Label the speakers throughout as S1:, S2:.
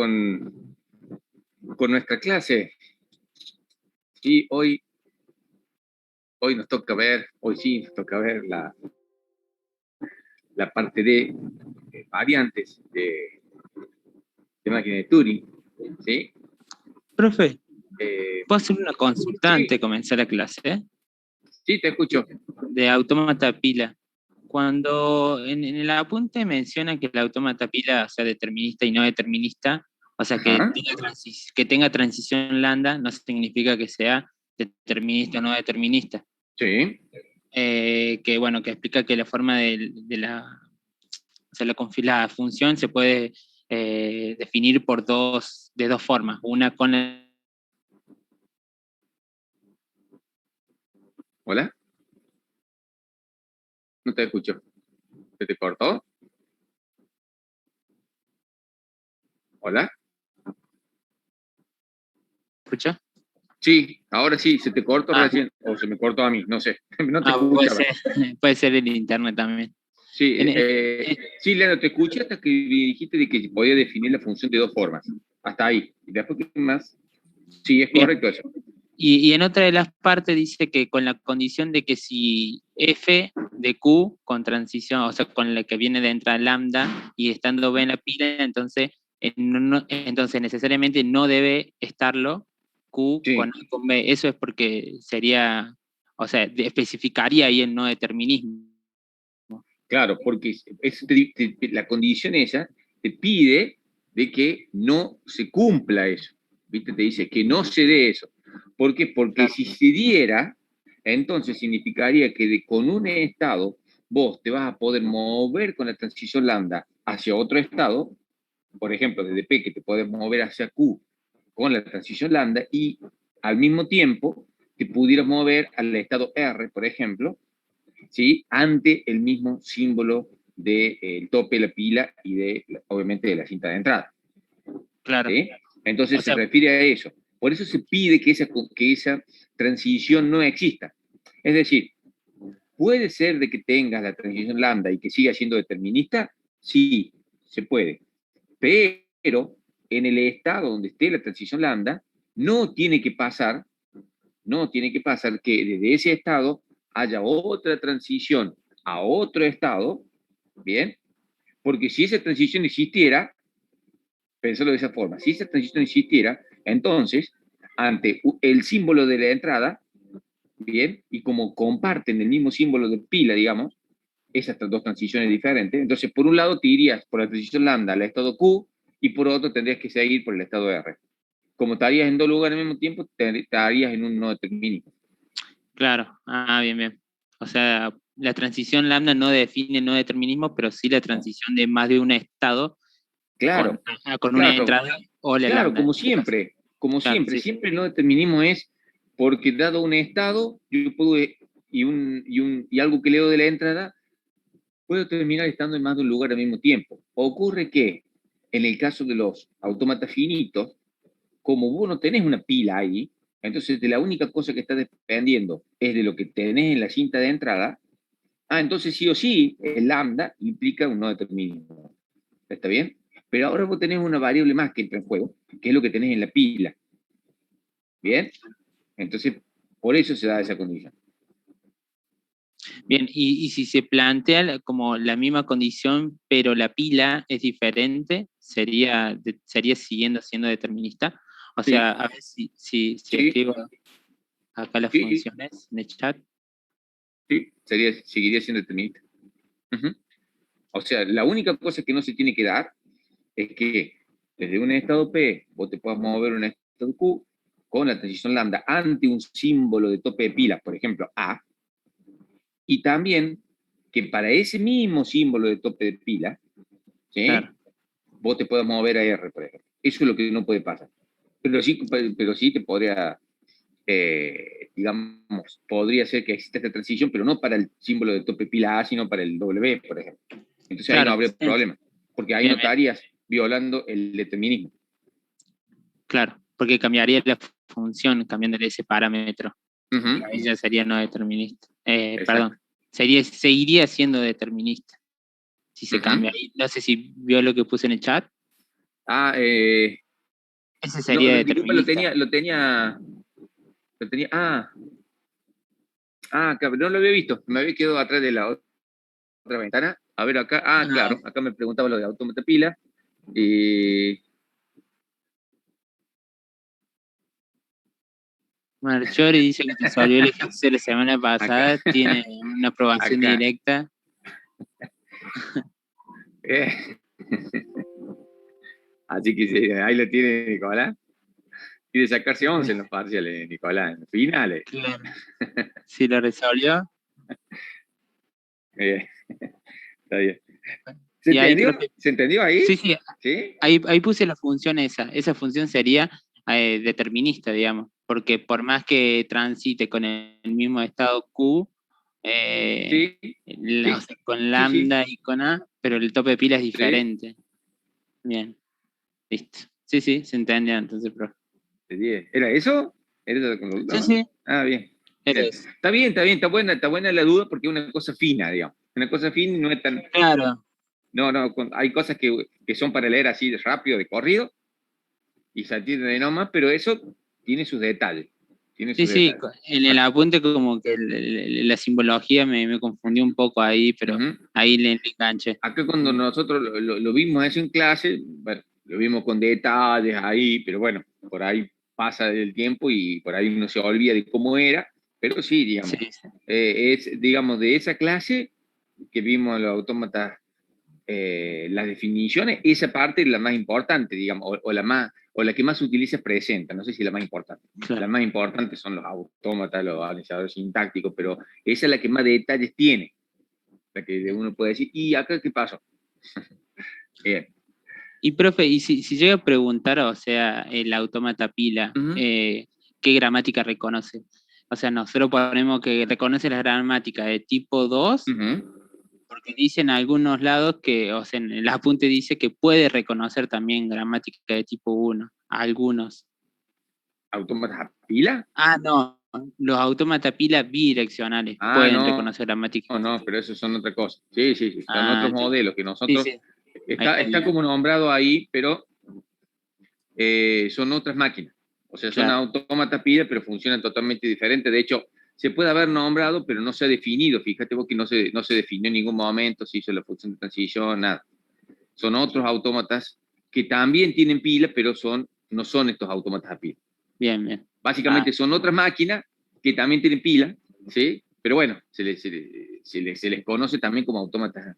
S1: con nuestra clase. Y hoy nos toca ver, hoy sí nos toca ver la parte de variantes de máquina de Turing, ¿sí?
S2: Profe, ¿puedo hacer una consulta
S1: sí,
S2: antes de comenzar la clase?
S1: Sí, te escucho.
S2: De autómata pila. Cuando en el apunte menciona que el autómata pila sea determinista y no determinista, o sea, que tenga transición lambda, no significa que sea determinista o no determinista.
S1: Sí.
S2: Que bueno, que explica que la forma de la, o sea, la función se puede definir de dos formas. Una con la...
S1: ¿Hola? No te escucho. ¿Se te cortó? ¿Hola?
S2: ¿Escucha?
S1: Sí, ahora sí, se te cortó recién, o se me cortó a mí, no sé, no te
S2: Puede
S1: escuchaba.
S2: puede ser el internet también.
S1: Sí,
S2: En- en-
S1: sí, Leandro, te escuché hasta que dijiste de que podía definir la función de dos formas. Hasta ahí. Y después, ¿qué más? Sí, es
S2: bien.
S1: correcto eso.
S2: Y en otra de las partes dice que con la condición de que si f de q con transición, o sea, con la que viene de entrada lambda y estando b en la pila, entonces, entonces necesariamente no debe estarlo q
S1: Sí,
S2: con A con b. Eso es porque sería, o sea, especificaría ahí el no determinismo.
S1: claro, porque la condición esa te pide de que no se cumpla eso. ¿Viste? Te dice que no se dé eso. ¿Por qué? Porque
S2: Claro.
S1: si se diera, entonces significaría que con un estado vos te vas a poder mover con la transición lambda hacia otro estado, por ejemplo, desde P que te puedes mover hacia Q con la transición lambda y al mismo tiempo te pudieras mover al estado R, por ejemplo, ¿sí? Ante el mismo símbolo del tope de la pila y obviamente de la cinta de entrada.
S2: Claro.
S1: ¿Sí? Entonces
S2: O
S1: se
S2: sea,
S1: refiere a eso. Por eso se pide que esa transición no exista. Es decir, ¿puede ser de que tengas la transición lambda y que siga siendo determinista? Sí, se puede. Pero en el estado donde esté la transición lambda, no tiene que pasar, que desde ese estado haya otra transición a otro estado, ¿bien? Porque si esa transición existiera, pensarlo de esa forma, si esa transición existiera, entonces, ante el símbolo de la entrada, ¿bien? Y como comparten el mismo símbolo de pila, digamos, esas dos transiciones diferentes, entonces por un lado te irías por la transición lambda al estado Q y por otro tendrías que seguir por el estado R. Como estarías en dos lugares al mismo tiempo, estarías en un no determinismo.
S2: claro. Bien, bien. O sea, la transición lambda no define no determinismo, pero sí la transición de más de un estado
S1: Claro,
S2: con una
S1: claro,
S2: entrada o la
S1: claro,
S2: lambda en este caso. Claro, sí.
S1: siempre el no determinismo es porque dado un estado, yo puedo, y algo que leo de la entrada, puedo terminar estando en más de un lugar al mismo tiempo. Ocurre que, en el caso de los autómatas finitos, como vos no tenés una pila ahí, entonces de la única cosa que estás dependiendo es de lo que tenés en la cinta de entrada, entonces sí o sí, el lambda implica un no determinismo. ¿Está bien? Pero ahora vos tenés una variable más que entra en juego, que es lo que tenés en la pila. ¿Bien? Entonces, por eso se da esa condición.
S2: Bien, y si se plantea como la misma condición, pero la pila es diferente, sería siguiendo siendo determinista. O
S1: Sí,
S2: sea, a ver si
S1: sí,
S2: escribo acá las
S1: sí, sí,
S2: funciones en el chat.
S1: sí, seguiría siendo determinista. Uh-huh. O sea, la única cosa que no se tiene que dar es que desde un estado P vos te puedas mover a un estado Q con la transición lambda ante un símbolo de tope de pilas, por ejemplo, A, y también que para ese mismo símbolo de tope de pila, ¿sí?
S2: Claro.
S1: Vos te puedas mover a R, por ejemplo. Eso es lo que no puede pasar. Pero sí te podría, digamos, podría ser que exista esta transición, pero no para el símbolo de tope pila A, sino para el W, por ejemplo. Entonces ahí no
S2: Claro,
S1: habría problema, porque ahí no
S2: bien, bien,
S1: estarías violando el determinismo.
S2: claro, porque cambiaría la función cambiándole ese parámetro. Y
S1: Uh-huh.
S2: ahí ya sería no determinista.
S1: Exacto.
S2: Perdón, seguiría siendo determinista si se
S1: Uh-huh.
S2: cambia. Y no sé si vio lo que puse en el chat. Ese
S1: no,
S2: sería
S1: disculpa,
S2: determinista.
S1: Claro, no lo había visto, me había quedado atrás de la otra ventana. A ver acá,
S2: Ah,
S1: claro, acá me preguntaba lo de autómata pila. Eh,
S2: Marchori dice que resolvió el ejercicio la semana
S1: acá,
S2: pasada, tiene una aprobación
S1: acá.
S2: directa.
S1: eh, Así que ahí lo tiene Nicolás. Quiere sacarse 11 en los parciales, Nicolás, en los finales.
S2: Claro. Si lo resolvió.
S1: Eh, Está bien. ¿Se
S2: Y ahí,
S1: entendió?
S2: profe,
S1: ¿Se entendió
S2: sí,
S1: ahí?
S2: sí,
S1: ¿Sí?
S2: ahí puse la función esa. Esa función sería determinista, digamos, porque por más que transite con el mismo estado Q, eh,
S1: Sí,
S2: o
S1: sí,
S2: sea, con
S1: sí, sí.
S2: lambda y con A, pero el tope de pila es
S1: Sí,
S2: diferente. Bien, listo. Sí, sí, se entendió entonces, profe.
S1: de 10. ¿Era eso? ¿Era eso la
S2: Sí,
S1: conducta?
S2: sí,
S1: Ah, bien.
S2: era
S1: Bien.
S2: eso.
S1: Está bien, está bien, está buena la duda porque es una cosa fina, digamos. Una cosa fina y no es tan.
S2: Claro,
S1: No, no, hay cosas que son para leer así de rápido, de corrido, y se entiende de nomás, pero eso tiene sus detalles. Tiene
S2: sí,
S1: sus
S2: sí,
S1: detalles.
S2: en el apunte como que la simbología me confundió un poco ahí, pero
S1: Ujú.
S2: ahí le enganché.
S1: Acá cuando nosotros lo vimos eso en clase, bueno, lo vimos con detalles ahí, pero bueno, por ahí pasa el tiempo y por ahí uno se olvida de cómo era, pero sí,
S2: Sí,
S1: digamos,
S2: sí.
S1: es, digamos, de esa clase que vimos los autómatas, las definiciones, esa parte es la más importante, digamos, o la que más se utiliza presenta, no sé si la más importante. La
S2: Claro.
S1: más importante son los autómatas, los analizadores sintácticos, pero esa es la que más detalles tiene, la que
S2: Bien.
S1: uno puede decir, ¿y acá qué pasó? Bien.
S2: Y profe, y si llega a preguntar, o sea, el autómata pila,
S1: Ujú,
S2: ¿qué gramática reconoce? O sea, nosotros ponemos que reconoce la gramática de tipo 2
S1: ujú.
S2: porque dice en algunos lados que, o sea, en el apunte dice que puede reconocer también gramática de tipo 1 algunos.
S1: ¿Autómatas a pila?
S2: Ah, no, los autómata pila bidireccionales pueden
S1: No,
S2: reconocer gramática de
S1: no,
S2: tipo
S1: pero
S2: 1.
S1: esos son otra cosa. Sí, sí, sí, son
S2: Ah,
S1: otros
S2: entonces,
S1: modelos que
S2: sí,
S1: nosotros,
S2: sí, ahí
S1: está
S2: había,
S1: como nombrado ahí, pero son otras máquinas. O sea, son
S2: claro.
S1: autómatas pila, pero funcionan totalmente diferente. De hecho, se puede haber nombrado, pero no se ha definido. Fíjate vos que no se definió en ningún momento, si hizo la función de transición, nada. Son otros autómatas que también tienen pila, pero no son estos autómatas a pila.
S2: Bien, bien.
S1: Básicamente
S2: Ah,
S1: son otras máquinas que también tienen pila, ¿sí? Pero bueno, se les conoce también como autómatas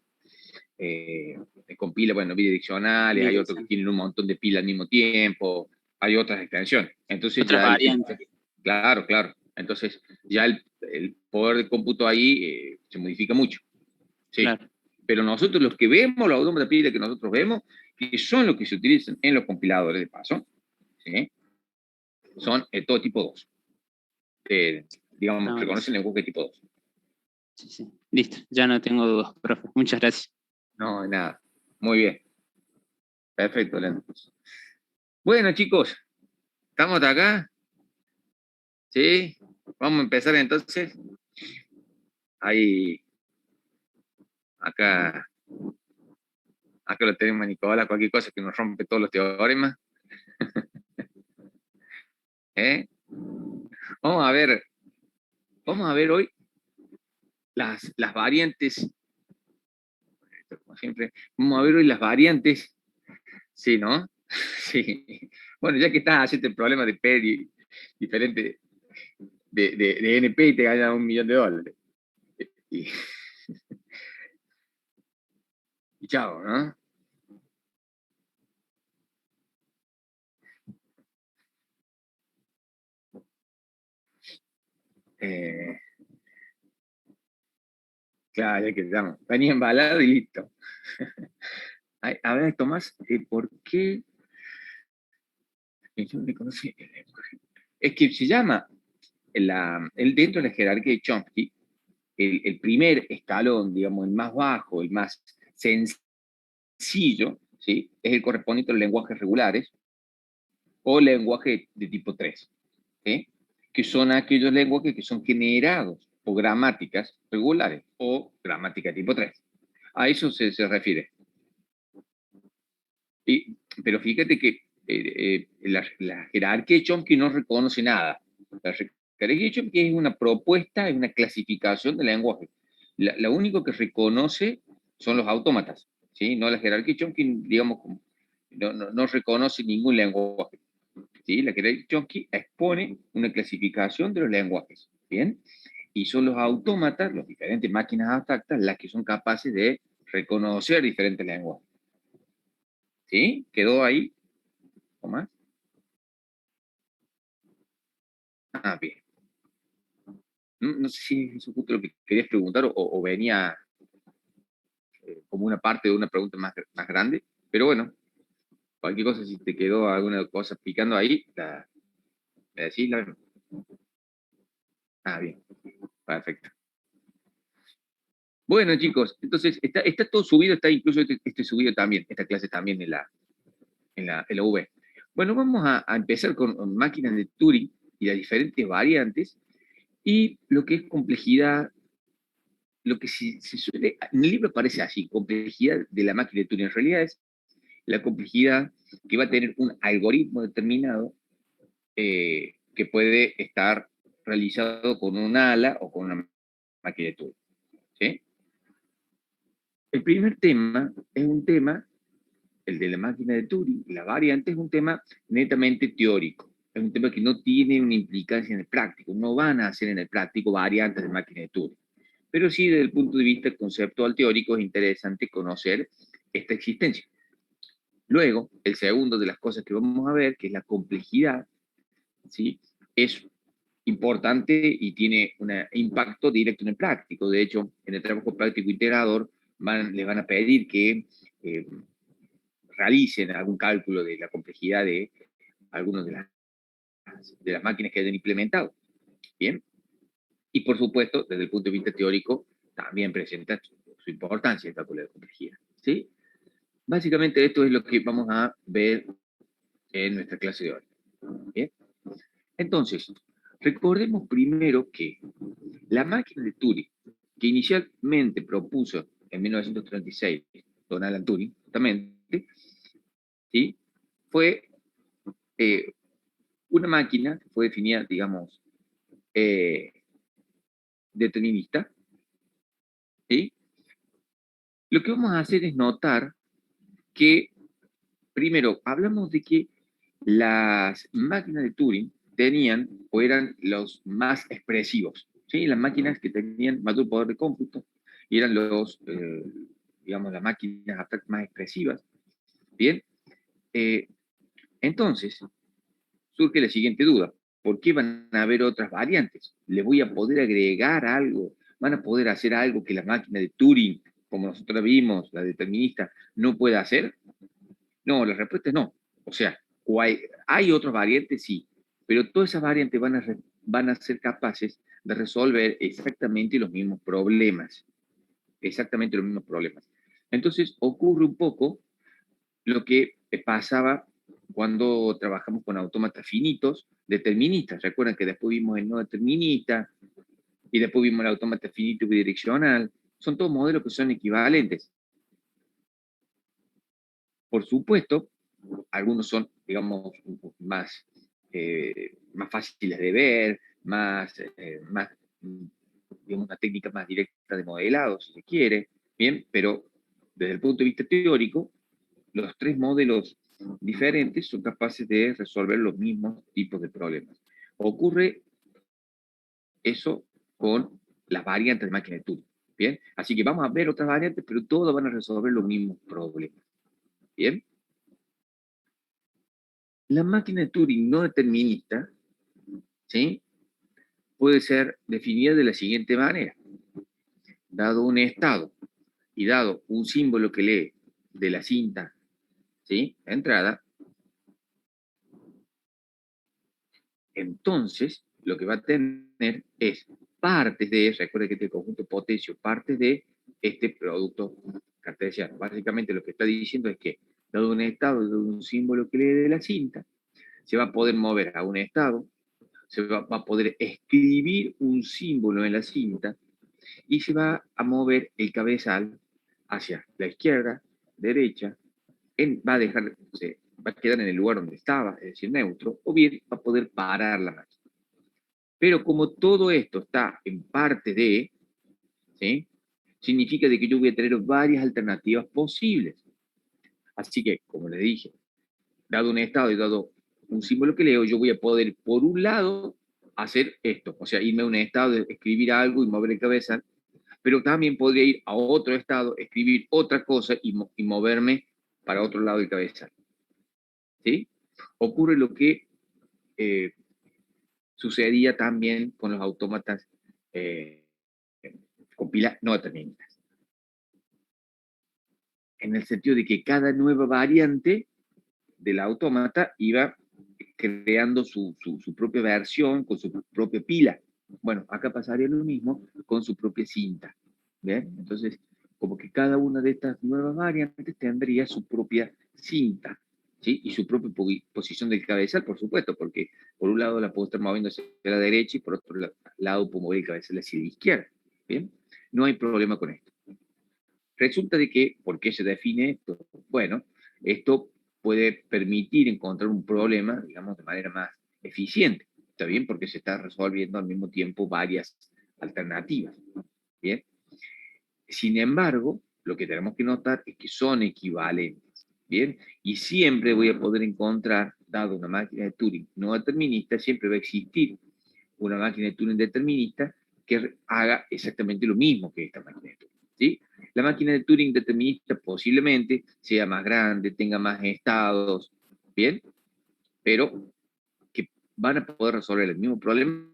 S1: eh, con pila, bueno, bidireccionales, hay otros que
S2: bidireccional.
S1: tienen un montón de pila al mismo tiempo, hay otras extensiones. Entonces
S2: Otras
S1: ya,
S2: variantes,
S1: claro, claro. Entonces ya el poder de cómputo ahí se modifica mucho, ¿sí?
S2: claro.
S1: Pero nosotros los que vemos, los autómatas pila que nosotros vemos, que son los que se utilizan en los compiladores de paso, ¿sí? Son todo tipo 2.
S2: Ah,
S1: Digamos,
S2: buenísimo.
S1: reconocen el lenguaje tipo 2.
S2: Sí, sí. Listo, ya no tengo dudas, profe. Muchas gracias.
S1: No, nada. Muy bien. Perfecto, Leandro. Bueno, chicos, ¿estamos de acá? ¿Sí? Vamos a empezar entonces. Ahí, acá, acá lo tenemos a Nicolás, cualquier cosa que nos rompe todos los teoremas. ¿Eh? Vamos a ver, vamos a ver hoy las variantes, como siempre, vamos a ver hoy las variantes, sí, ¿no? Sí. Bueno, ya que estás haciendo el problema de P diferente de NP y te ganas $1.000.000. Y, y chao, ¿no? Eh, claro, ya que estamos. Venía embalado y listo. Ay, a ver, Tomás, ¿por qué? Yo no le conocí. Es que se llama, dentro de la jerarquía de Chomsky, el primer escalón, digamos, el más bajo, el más sencillo, ¿sí? Es el correspondiente a los lenguajes regulares o lenguaje de tipo 3, ¿sí? Que son aquellos lenguajes que son generados por gramáticas regulares o gramática tipo 3. A eso se refiere. Y pero fíjate que la jerarquía de Chomsky no reconoce nada. La jerarquía de Chomsky es una propuesta, es una clasificación del lenguaje. La único que reconoce son los autómatas, ¿sí? No la jerarquía de Chomsky, digamos, no reconoce ningún lenguaje, ¿sí? La jerarquía de Chomsky expone una clasificación de los lenguajes, ¿bien? Y son los autómatas, las diferentes máquinas abstractas, las que son capaces de reconocer diferentes lenguajes. ¿Sí? ¿Quedó ahí? ¿O más? Ah, bien. No sé si eso es justo lo que querías preguntar o venía como una parte de una pregunta más grande, pero bueno, cualquier cosa, si te quedó alguna cosa picando ahí, me decís. Ah, bien, perfecto. Bueno, chicos, entonces está todo subido, está incluso este subido también, esta clase también en la V. Bueno, vamos a empezar con máquinas de Turing y las diferentes variantes y lo que es complejidad, lo que se suele, en el libro aparece así, complejidad de la máquina de Turing. En realidad es la complejidad que va a tener un algoritmo determinado que puede estar realizado con un ala o con una máquina de Turing. ¿Sí? El primer tema es un tema, el de la máquina de Turing, la variante es un tema netamente teórico. Es un tema que no tiene una implicancia en el práctico. No van a hacer en el práctico variantes de máquina de Turing. Pero sí, desde el punto de vista conceptual teórico, es interesante conocer esta existencia. Luego, el segundo de las cosas que vamos a ver, que es la complejidad, ¿sí? Es importante y tiene un impacto directo en el práctico. De hecho, en el trabajo práctico integrador les van a pedir que eh, realicen algún cálculo de la complejidad de algunas de las máquinas que hayan implementado. Bien. Y por supuesto, desde el punto de vista teórico, también presenta su importancia el cálculo de complejidad. ¿Sí? Básicamente esto es lo que vamos a ver en nuestra clase de hoy. ¿Bien? Entonces, recordemos primero que la máquina de Turing, que inicialmente propuso en 1936 Don Alan Turing, justamente, ¿sí? Fue una máquina que fue definida, digamos, eh, determinista. ¿Sí? Lo que vamos a hacer es notar que, primero, hablamos de que las máquinas de Turing tenían o eran los más expresivos, ¿sí? Las máquinas que tenían mayor poder de cómputo y eran digamos, las máquinas abstractas más expresivas. Bien, entonces surge la siguiente duda: ¿por qué van a haber otras variantes? ¿Le voy a poder agregar algo? ¿Van a poder hacer algo que la máquina de Turing, como nosotros vimos, la determinista, no pueda hacer? No, la respuesta es no. O sea, hay otras variantes, sí, pero todas esas variantes van a ser capaces de resolver exactamente los mismos problemas. Exactamente los mismos problemas. Entonces ocurre un poco lo que pasaba cuando trabajamos con autómatas finitos deterministas. Recuerden que después vimos el no determinista y después vimos el autómata finito bidireccional. Son todos modelos que son equivalentes. Por supuesto, algunos son, digamos, más fáciles de ver, digamos, una técnica más directa de modelado, si se quiere, bien, pero desde el punto de vista teórico, los tres modelos diferentes son capaces de resolver los mismos tipos de problemas. Ocurre eso con las variantes de máquina de Turing, ¿bien? Así que vamos a ver otras variantes, pero todas van a resolver los mismos problemas, ¿bien? La máquina de Turing no determinista, ¿sí? Puede ser definida de la siguiente manera. Dado un estado y dado un símbolo que lee de la cinta, ¿sí? La entrada, entonces lo que va a tener es partes de, recuerda que este conjunto potencio, partes de este producto cartesiano. Básicamente lo que está diciendo es que, dado un estado y dado un símbolo que lee de la cinta, se va a poder mover a un estado, se va a poder escribir un símbolo en la cinta y se va a mover el cabezal hacia la izquierda, derecha, va a dejar va a quedar en el lugar donde estaba, es decir, neutro, o bien va a poder parar la máquina. Pero como todo esto está en parte de, ¿sí? Significa de que yo voy a tener varias alternativas posibles. Así que, como les dije, dado un estado y dado un símbolo que leo, yo voy a poder, por un lado, hacer esto, o sea, irme a un estado de escribir algo y mover el cabeza, pero también podría ir a otro estado, escribir otra cosa y moverme para otro lado del cabeza. ¿Sí? Ocurre lo que eh, sucedía también con los autómatas eh, con pilas no deterministas. En el sentido de que cada nueva variante del autómata iba creando su propia versión con su propia pila. Bueno, acá pasaría lo mismo con su propia cinta. ¿Bien? Entonces, como que cada una de estas nuevas variantes tendría su propia cinta, ¿sí? Y su propia posición del cabezal, por supuesto, porque por un lado la puedo estar moviendo hacia la derecha y por otro lado puedo mover el cabezal hacia la izquierda. ¿Bien? No hay problema con esto. Resulta de que, ¿por qué se define esto? Bueno, esto puede permitir encontrar un problema, digamos, de manera más eficiente. ¿Está bien? Porque se está resolviendo al mismo tiempo varias alternativas. ¿Bien? Sin embargo, lo que tenemos que notar es que son equivalentes. ¿Bien? Y siempre voy a poder encontrar, dado una máquina de Turing no determinista, siempre va a existir una máquina de Turing determinista que haga exactamente lo mismo que esta máquina de Turing. ¿Sí? La máquina de Turing determinista posiblemente sea más grande, tenga más estados, ¿bien? Pero que van a poder resolver el mismo problema,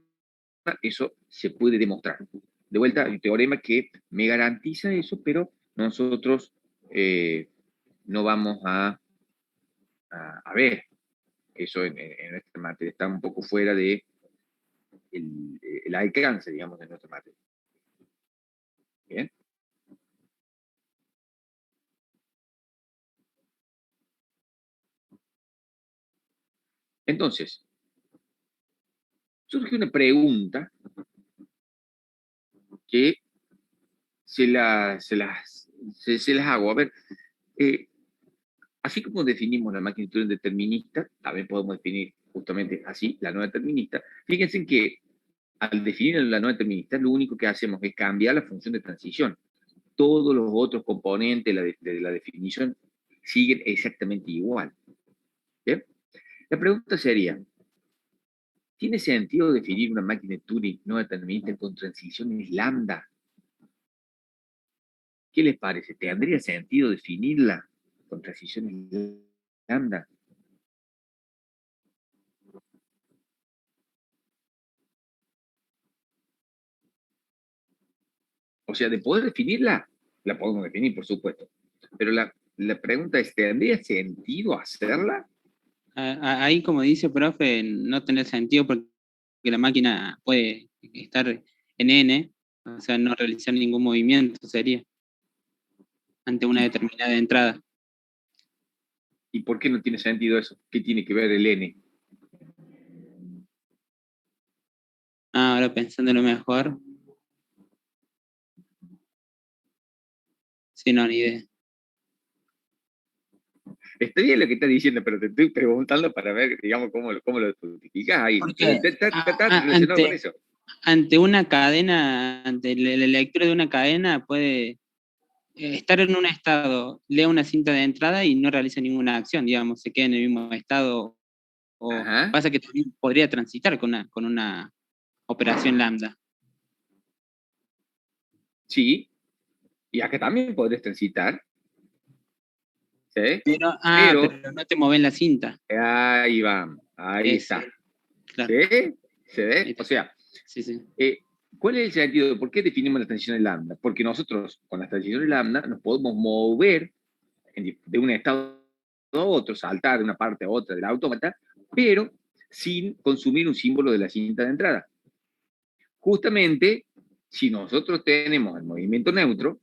S1: eso se puede demostrar. De vuelta, hay un teorema que me garantiza eso, pero nosotros no vamos a ver eso en nuestra materia. Está un poco fuera de el alcance, digamos, de nuestra materia. ¿Bien? Entonces, surge una pregunta que se las hago. A ver, eh, así como definimos la máquina de Turing determinista, también podemos definir justamente así la no determinista. Fíjense en que al definir la no determinista, lo único que hacemos es cambiar la función de transición. Todos los otros componentes de la definición siguen exactamente igual. ¿Bien? La pregunta sería, ¿tiene sentido definir una máquina de Turing no determinista con transiciones lambda? ¿Qué les parece? ¿Tendría sentido definirla con transiciones lambda? O sea, de poder definirla, la podemos definir, por supuesto. Pero la pregunta es, ¿tendría sentido hacerla?
S2: Ahí, como dice profe, no tener sentido porque la máquina puede estar en N, o sea, no realizar ningún movimiento sería ante una determinada entrada.
S1: ¿Y por qué no tiene sentido eso? ¿Qué tiene que ver el N?
S2: Ahora pensándolo mejor, sí, no, ni idea.
S1: Está bien lo que estás diciendo, pero te estoy preguntando para ver, digamos, cómo lo justificás ahí. Pero
S2: Porque
S1: está relacionado con eso.
S2: ante una cadena, ante la lectura de una cadena, puede estar en un estado, lea una cinta de entrada y no realiza ninguna acción, digamos, se queda en el mismo estado, o
S1: Ajá,
S2: pasa que también podría transitar con una operación lambda.
S1: sí. Y acá también podés transitar, ¿sí?
S2: Pero
S1: Pero
S2: no te mueven la cinta.
S1: ahí va, ahí
S2: Eso,
S1: está.
S2: claro.
S1: ¿Sí? ¿Se ve? O sea,
S2: Sí, sí.
S1: ¿cuál es el sentido de por qué definimos las transiciones lambda? Porque nosotros con las transiciones lambda nos podemos mover de un estado a otro, saltar de una parte a otra del autómata, pero sin consumir un símbolo de la cinta de entrada. Justamente, si nosotros tenemos el movimiento neutro,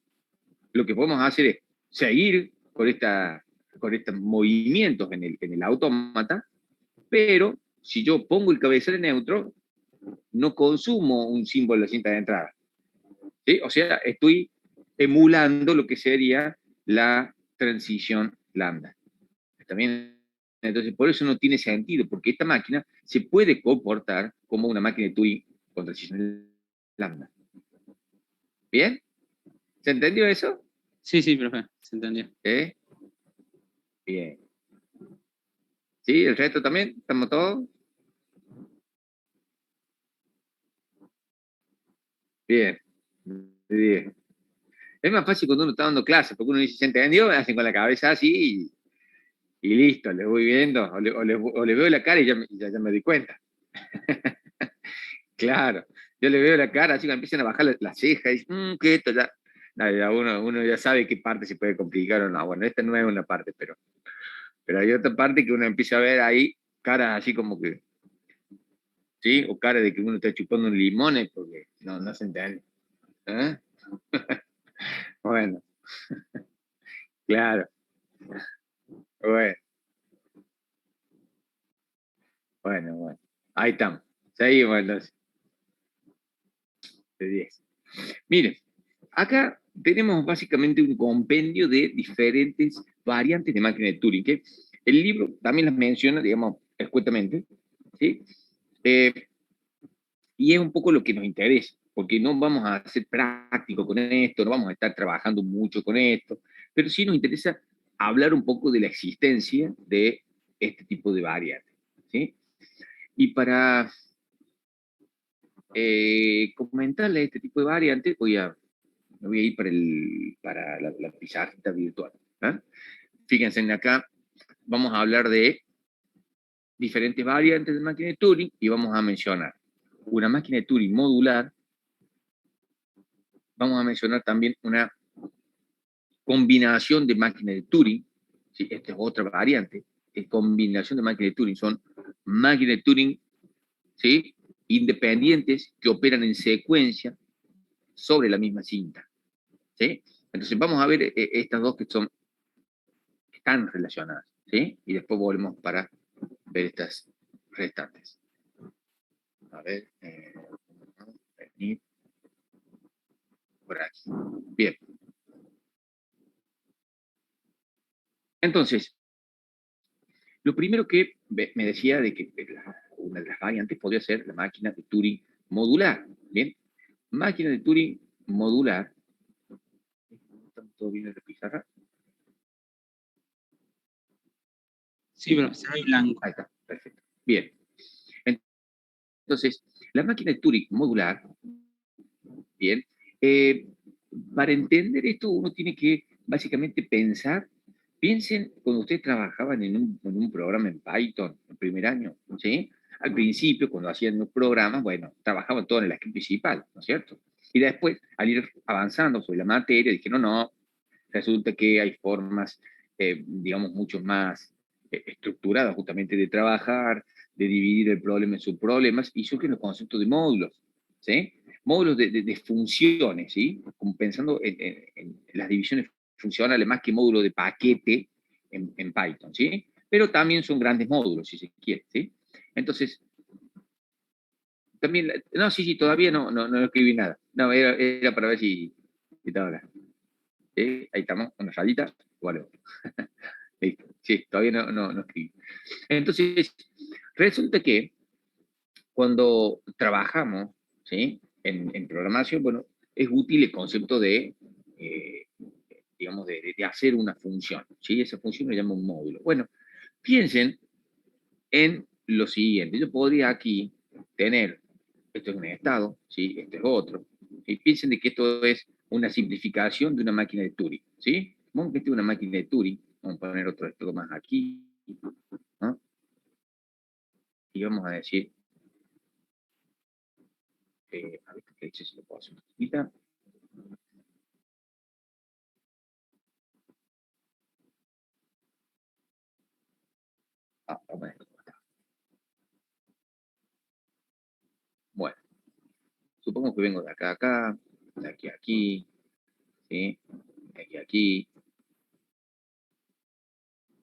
S1: lo que podemos hacer es seguir con estos movimientos en el autómata, pero si yo pongo el cabezal en neutro, no consumo un símbolo de la cinta de entrada. ¿Sí? O sea, estoy emulando lo que sería la transición lambda. ¿Está bien Entonces, por eso no tiene sentido, porque esta máquina se puede comportar como una máquina de Turing con transición lambda. ¿Bien? ¿Se entendió eso?
S2: Sí, sí, profe, se entendió.
S1: Bien. ¿Sí? ¿El resto también? ¿Estamos todos? Bien. Bien. Es más fácil cuando uno está dando clases, porque uno dice, ¿se entendió? Me hacen con la cabeza así y listo, le voy viendo, o le veo la cara y ya me di cuenta. Claro, yo le veo la cara, así que empiezan a bajar la ceja y dicen, ¿qué esto ya? Ya uno ya sabe qué parte se puede complicar o no. Bueno, esta no es una parte, pero hay otra parte que uno empieza a ver ahí caras así como que, ¿sí? O cara de que uno está chupando un limón, porque no se entiende. ¿Eh? Bueno, claro, bueno, bueno. Ahí estamos. Seguimos entonces, de 10. Miren, acá tenemos básicamente un compendio de diferentes variantes de máquina de Turing, que el libro también las menciona, digamos, escuetamente, ¿sí? Y es un poco lo que nos interesa, porque no vamos a ser prácticos con esto, no vamos a estar trabajando mucho con esto, pero sí nos interesa hablar un poco de la existencia de este tipo de variantes, ¿sí? Y para comentarle este tipo de variantes, me voy a ir para la pizarrita virtual. ¿Eh? Fíjense en acá, vamos a hablar de diferentes variantes de máquina de Turing y vamos a mencionar una máquina de Turing modular. Vamos a mencionar también una combinación de máquinas de Turing. ¿Sí? Esta es otra variante. Es combinación de máquinas de Turing. Son máquinas de Turing, ¿sí? Independientes que operan en secuencia sobre la misma cinta. ¿Sí? Entonces vamos a ver estas dos que están relacionadas. ¿Sí? Y después volvemos para ver estas restantes. A ver, venir por aquí. Bien. Entonces, lo primero que me decía de que una de las variantes podría ser la máquina de Turing modular. Bien. Máquina de Turing modular. ¿Todo bien en la pizarra?
S2: Sí, profesor, hay blanco.
S1: Ahí está, perfecto. Bien. Entonces, la máquina de Turing modular, bien, para entender esto uno tiene que básicamente pensar, piensen cuando ustedes trabajaban en un programa en Python, el primer año, ¿sí? Al principio, cuando hacían los programas, bueno, trabajaban todo en la script principal, ¿no es cierto? Y después, al ir avanzando sobre la materia, dijeron, no, resulta que hay formas, digamos, mucho más estructuradas justamente de trabajar, de dividir el problema en subproblemas, y surgen los conceptos de módulos, ¿sí? Módulos de funciones, ¿sí? Como pensando en las divisiones funcionales más que módulo de paquete en Python, ¿sí? Pero también son grandes módulos, si se quiere, ¿sí? Entonces, también, no, sí, todavía no escribí nada. No, era para ver si estaba acá. ¿Sí? Ahí estamos, una rayita, bueno. Listo. Sí, todavía no escribí. Entonces, resulta que cuando trabajamos, ¿sí? En programación, bueno, es útil el concepto eh, digamos, de hacer una función, ¿sí? Esa función le llama un módulo. Bueno, piensen en lo siguiente. Yo podría aquí tener, esto es un estado, ¿sí? Este es otro. Y piensen de que esto es una simplificación de una máquina de Turing, ¿sí? Vamos que esta es una máquina de Turing. Vamos a poner otro estado más aquí, ¿no? Y vamos a decir, a ver qué hecho si lo puedo hacer una chiquita. Vamos a ver cómo está. Bueno, supongo que vengo de acá a acá, de aquí a aquí, ¿sí? De aquí a aquí,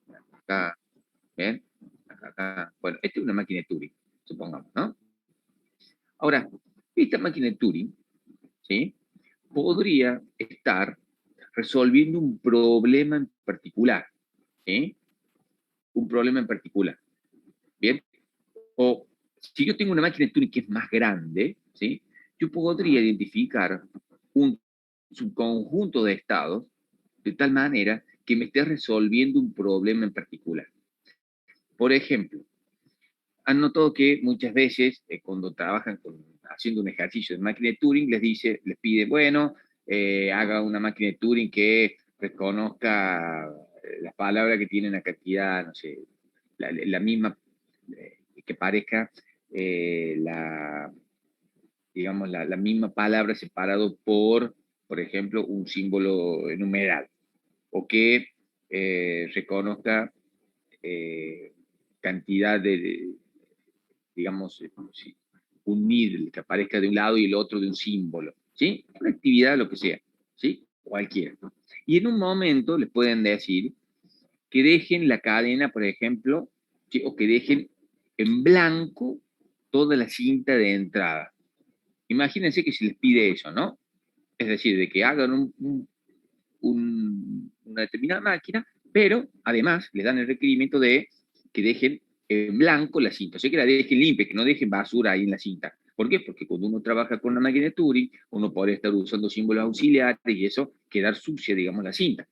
S1: de acá a acá, ¿ven? Acá a acá. Bueno, esta es una máquina de Turing, supongamos, ¿no? Ahora, esta máquina de Turing, ¿sí? Podría estar resolviendo un problema en particular, ¿sí? un problema en particular. ¿Bien? O si yo tengo una máquina de Turing que es más grande, ¿sí? Yo podría identificar un subconjunto de estados de tal manera que me esté resolviendo un problema en particular. Por ejemplo, han notado que muchas veces cuando trabajan haciendo un ejercicio de máquina de Turing, les pide, bueno, haga una máquina de Turing que reconozca las palabras que tienen la cantidad, no sé, la misma, que parezca digamos, la misma palabra separado por ejemplo, un símbolo numeral, o que reconozca cantidad digamos, sí, un middle que aparezca de un lado y el otro de un símbolo, ¿sí? Una actividad, lo que sea, ¿sí? Cualquiera. Y en un momento les pueden decir que dejen la cadena, por ejemplo, ¿sí? O que dejen en blanco toda la cinta de entrada. Imagínense que se les pide eso, ¿no? Es decir, de que hagan una determinada máquina, pero además les dan el requerimiento de que dejen en blanco la cinta, o sea que la dejen limpia, que no dejen basura ahí en la cinta. ¿Por qué? Porque cuando uno trabaja con una máquina de Turing, uno puede estar usando símbolos auxiliares y eso quedar sucia, digamos, la cinta.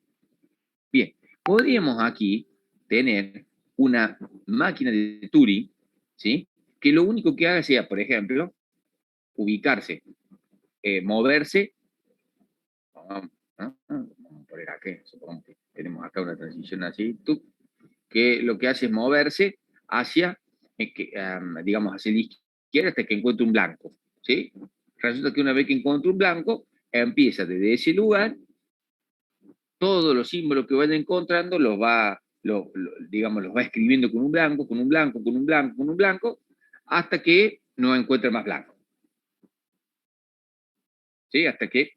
S1: Bien, podríamos aquí tener una máquina de Turing, ¿sí? Que lo único que haga sea, por ejemplo, ubicarse, moverse, vamos a poner aquí, supongamos que tenemos acá una transición así, que lo que hace es moverse hacia, digamos, hacia la izquierda hasta que encuentre un blanco, ¿sí? Resulta que una vez que encuentre un blanco, empieza desde ese lugar, todos los símbolos que vaya encontrando digamos, los va escribiendo con un blanco, con un blanco, con un blanco, con un blanco, hasta que no encuentre más blanco. ¿Sí? Hasta que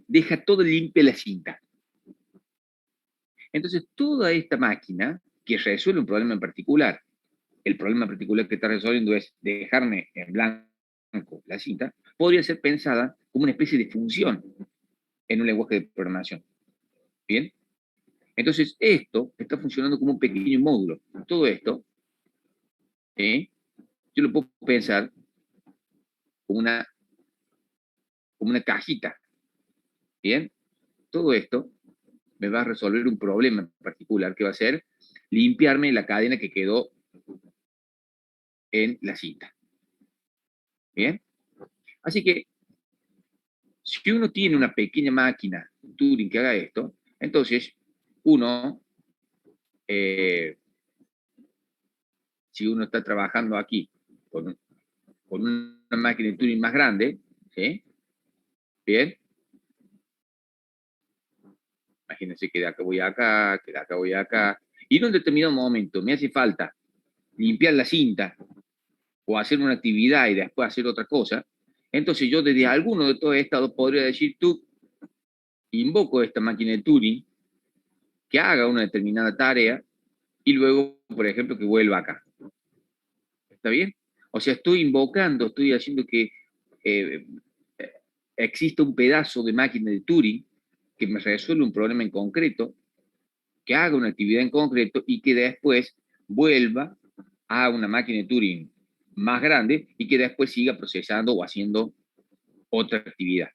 S1: deja todo limpia la cinta. Entonces, toda esta máquina que resuelve un problema en particular, el problema particular que está resolviendo es dejarme en blanco la cinta, podría ser pensada como una especie de función en un lenguaje de programación. ¿Bien? Entonces, esto está funcionando como un pequeño módulo. Todo esto, yo lo puedo pensar como una cajita. ¿Bien? Todo esto me va a resolver un problema en particular que va a ser limpiarme la cadena que quedó en la cinta. ¿Bien? Así que, si uno tiene una pequeña máquina Turing que haga esto, entonces uno, si uno está trabajando aquí con una máquina de Turing más grande, ¿sí? Bien, imagínense que de acá voy acá, que de acá voy acá, y en un determinado momento me hace falta limpiar la cinta o hacer una actividad y después hacer otra cosa, entonces yo desde alguno de estos estados podría decir, tú, invoco esta máquina de Turing que haga una determinada tarea y luego, por ejemplo, que vuelva acá. ¿Está bien? O sea, estoy invocando, estoy haciendo que eh, exista un pedazo de máquina de Turing que me resuelva un problema en concreto, que haga una actividad en concreto y que después vuelva a una máquina de Turing más grande y que después siga procesando o haciendo otra actividad.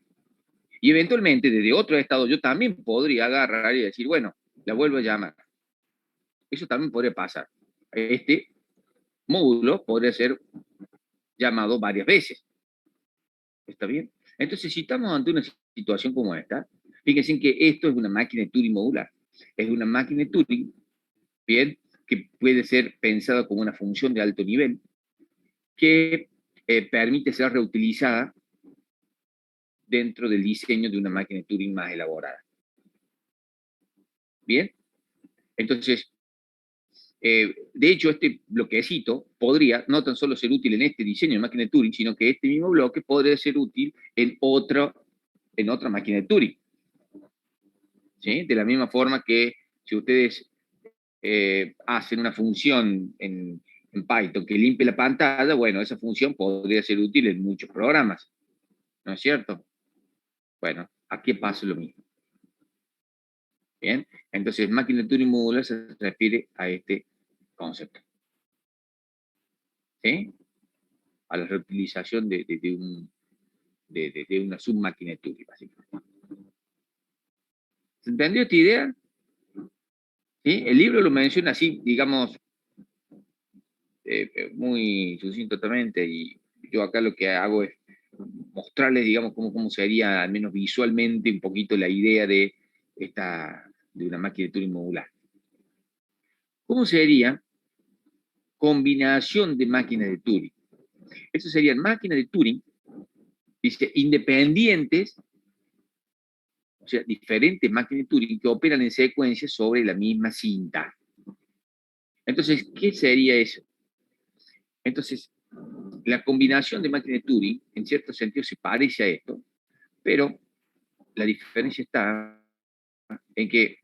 S1: Y eventualmente, desde otro estado, yo también podría agarrar y decir, bueno, la vuelvo a llamar. Eso también podría pasar. Este módulo podría ser llamado varias veces. ¿Está bien? Entonces, si estamos ante una situación como esta, fíjense que esto es una máquina de Turing modular. Es una máquina de Turing, bien, que puede ser pensada como una función de alto nivel, que permite ser reutilizada dentro del diseño de una máquina de Turing más elaborada. Bien, entonces, de hecho, este bloquecito podría no tan solo ser útil en este diseño de máquina de Turing, sino que este mismo bloque podría ser útil en otra máquina de Turing. ¿Sí? De la misma forma que si ustedes hacen una función en Python que limpie la pantalla, bueno, esa función podría ser útil en muchos programas, ¿no es cierto? Bueno, aquí pasa lo mismo. Bien, entonces máquina de Turing modular se refiere a este concepto. ¿Sí? A la reutilización de una submáquina de Turing, básicamente. ¿Se entendió esta idea? ¿Sí? El libro lo menciona así, digamos, muy sucintamente, y yo acá lo que hago es mostrarles, digamos, cómo sería, al menos visualmente, un poquito la idea de una máquina de Turing modular. ¿Cómo sería combinación de máquinas de Turing? Eso serían máquinas de Turing, dice, independientes, o sea, diferentes máquinas de Turing que operan en secuencia sobre la misma cinta. Entonces, ¿qué sería eso? Entonces, la combinación de máquinas de Turing, en cierto sentido, se parece a esto, pero la diferencia está en que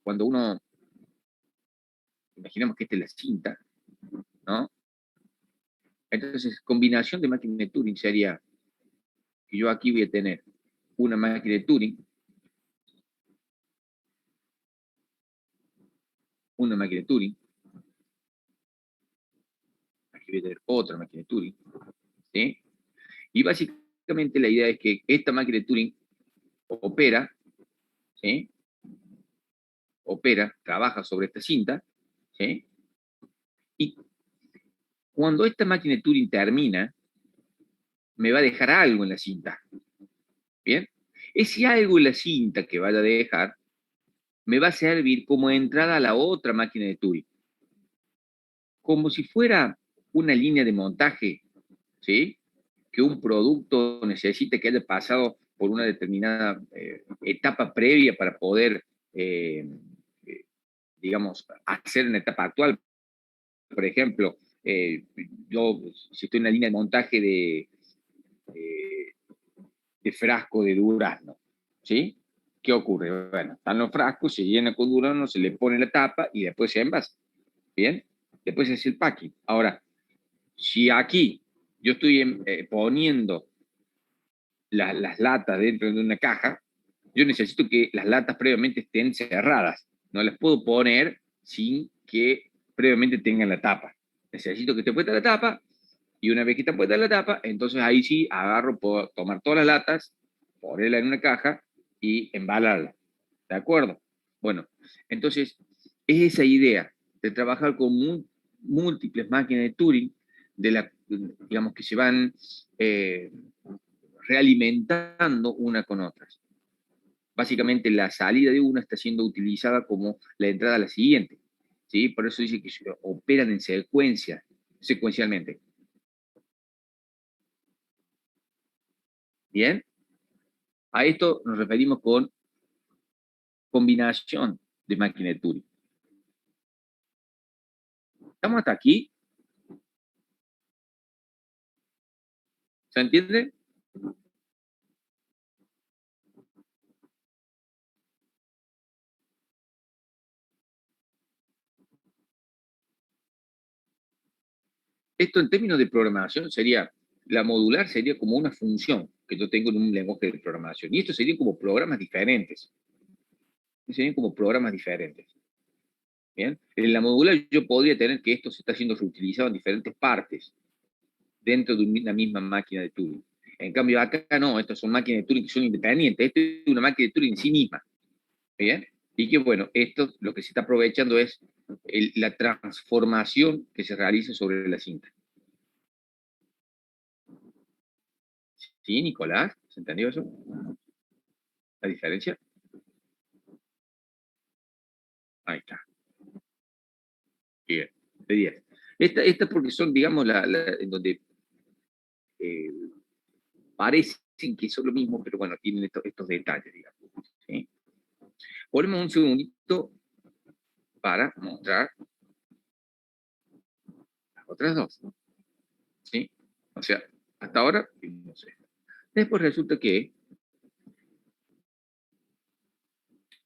S1: cuando uno, imaginamos que esta es la cinta, ¿no? Entonces, combinación de máquinas de Turing sería que yo aquí voy a tener una máquina de Turing, una máquina de Turing, aquí voy a tener otra máquina de Turing, ¿sí? Y básicamente la idea es que esta máquina de Turing opera, ¿sí? Opera, trabaja sobre esta cinta, ¿sí? Y cuando esta máquina de Turing termina, me va a dejar algo en la cinta, ¿bien? Ese algo en la cinta que vaya a dejar me va a servir como entrada a la otra máquina de Turing, como si fuera una línea de montaje, ¿sí? Que un producto necesita que haya pasado por una determinada etapa previa para poder, eh, eh, digamos, hacer una etapa actual. Por ejemplo, yo, si estoy en una línea de montaje eh, de frasco de durazno, ¿sí? ¿Qué ocurre? Bueno, están los frascos, se llena con durazno, se le pone la tapa y después se envasa, ¿bien? Después se hace el packing. Ahora, si aquí yo estoy poniendo las latas dentro de una caja, yo necesito que las latas previamente estén cerradas. No las puedo poner sin que previamente tengan la tapa. Necesito que esté puesta la tapa, y una vez que está puesta la tapa, entonces ahí sí agarro, puedo tomar todas las latas, ponerla en una caja y embalarla. ¿De acuerdo? Bueno, entonces es esa idea de trabajar con múltiples máquinas de Turing, digamos que se van realimentando una con otras. Básicamente la salida de una está siendo utilizada como la entrada a la siguiente, ¿sí? Por eso dice que operan en secuencia, secuencialmente. ¿Bien? A esto nos referimos con combinación de máquina de Turing. ¿Estamos hasta aquí? ¿Se entiende? Esto en términos de programación sería, la modular sería como una función que yo tengo en un lenguaje de programación. Y esto serían como programas diferentes. Serían como programas diferentes. ¿Bien? En la modular yo podría tener que esto se está siendo reutilizado en diferentes partes dentro de una misma máquina de Turing. En cambio acá no, estas son máquinas de Turing que son independientes. Esto es una máquina de Turing en sí misma. ¿Bien? Y que bueno, esto lo que se está aprovechando es la transformación que se realiza sobre la cinta. ¿Sí, Nicolás? ¿Se entendió eso? ¿La diferencia? Ahí está. Bien, de 10. Esta porque son, digamos, en donde eh, parecen que son lo mismo, pero bueno, tienen estos detalles, digamos. ¿Sí? Ponemos un segundito para mostrar las otras dos. ¿Sí? O sea, hasta ahora, no sé. Después resulta que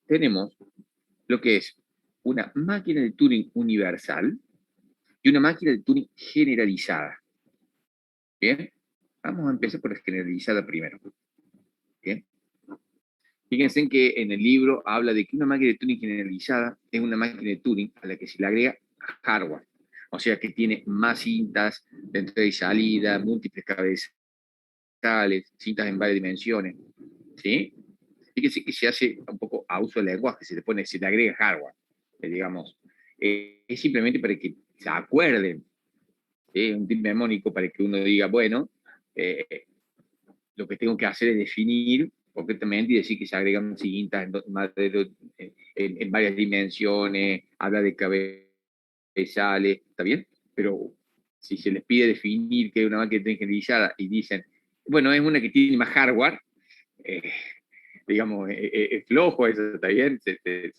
S1: tenemos lo que es una máquina de Turing universal y una máquina de Turing generalizada. Bien, vamos a empezar por la generalizada primero. Bien, Fíjense en que en el libro habla de que una máquina de Turing generalizada es una máquina de Turing a la que se le agrega hardware. O sea que tiene más cintas de entrada y salida, múltiples cabezales, cintas en varias dimensiones. ¿Sí? Fíjense que se hace un poco a uso del lenguaje, se le agrega hardware, digamos. Es simplemente para que se acuerden, ¿sí? Un tip memónico para que uno diga, bueno, lo que tengo que hacer es definir concretamente y decir que se agregan cintas en varias dimensiones, habla de cabezales, ¿está bien? Pero si se les pide definir que es una máquina generalizada y dicen, bueno, es una que tiene más hardware, eh, digamos, es flojo eso, ¿está bien? Se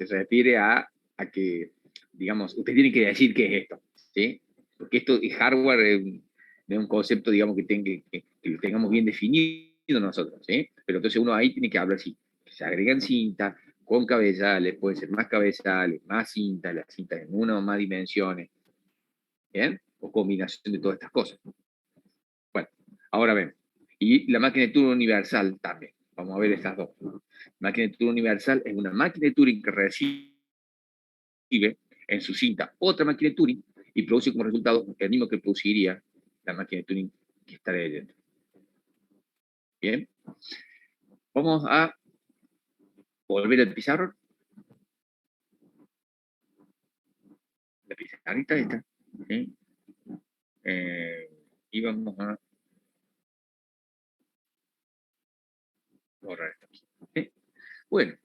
S1: refiere a que, digamos, usted tiene que decir qué es esto, ¿sí? Porque esto es hardware, es un concepto, digamos, que lo tengamos bien definido nosotros, ¿sí? Pero entonces uno ahí tiene que hablar así, se agregan cintas con cabezales, pueden ser más cabezales, más cintas, las cintas en una o más dimensiones, ¿bien? O combinación de todas estas cosas. Bueno, ahora ven. Y la máquina de Turing universal también. Vamos a ver estas dos. La máquina de Turing universal es una máquina de Turing que recibe en su cinta otra máquina de Turing y produce como resultado el mismo que produciría la máquina de Turing que está ahí dentro. Bien. Vamos a volver al pizarrón. La pizarrita esta. ¿Sí? Y vamos a borrar esta. ¿Sí? Bueno,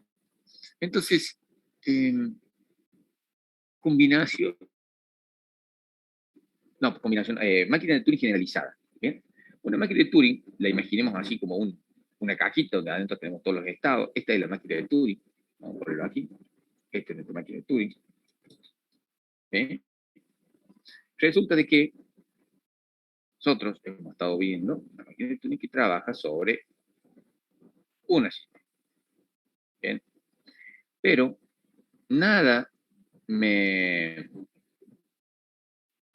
S1: entonces, eh, combinación, no, combinación, máquina de Turing generalizada. ¿Bien? Una máquina de Turing, la imaginemos así como una cajita donde adentro tenemos todos los estados. Esta es la máquina de Turing. Vamos a ponerlo aquí. Esta es nuestra máquina de Turing. ¿Sí? Resulta de que nosotros hemos estado viendo la máquina de Turing que trabaja sobre una cinta. ¿Bien? Pero nada me...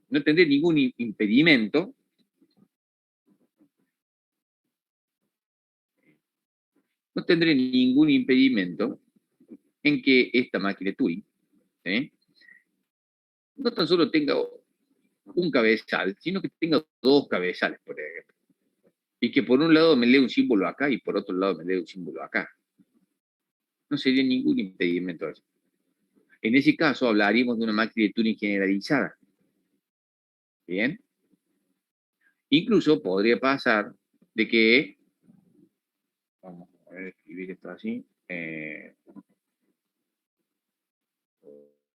S1: No tendré ningún impedimento, no tendré ningún impedimento en que esta máquina de Turing, ¿sí? No tan solo tenga un cabezal, sino que tenga dos cabezales, por ejemplo. Y que por un lado me lea un símbolo acá y por otro lado me lea un símbolo acá. No sería ningún impedimento a eso. En ese caso hablaríamos de una máquina de Turing generalizada. Bien. Incluso podría pasar de que, vamos a ver, escribir esto así,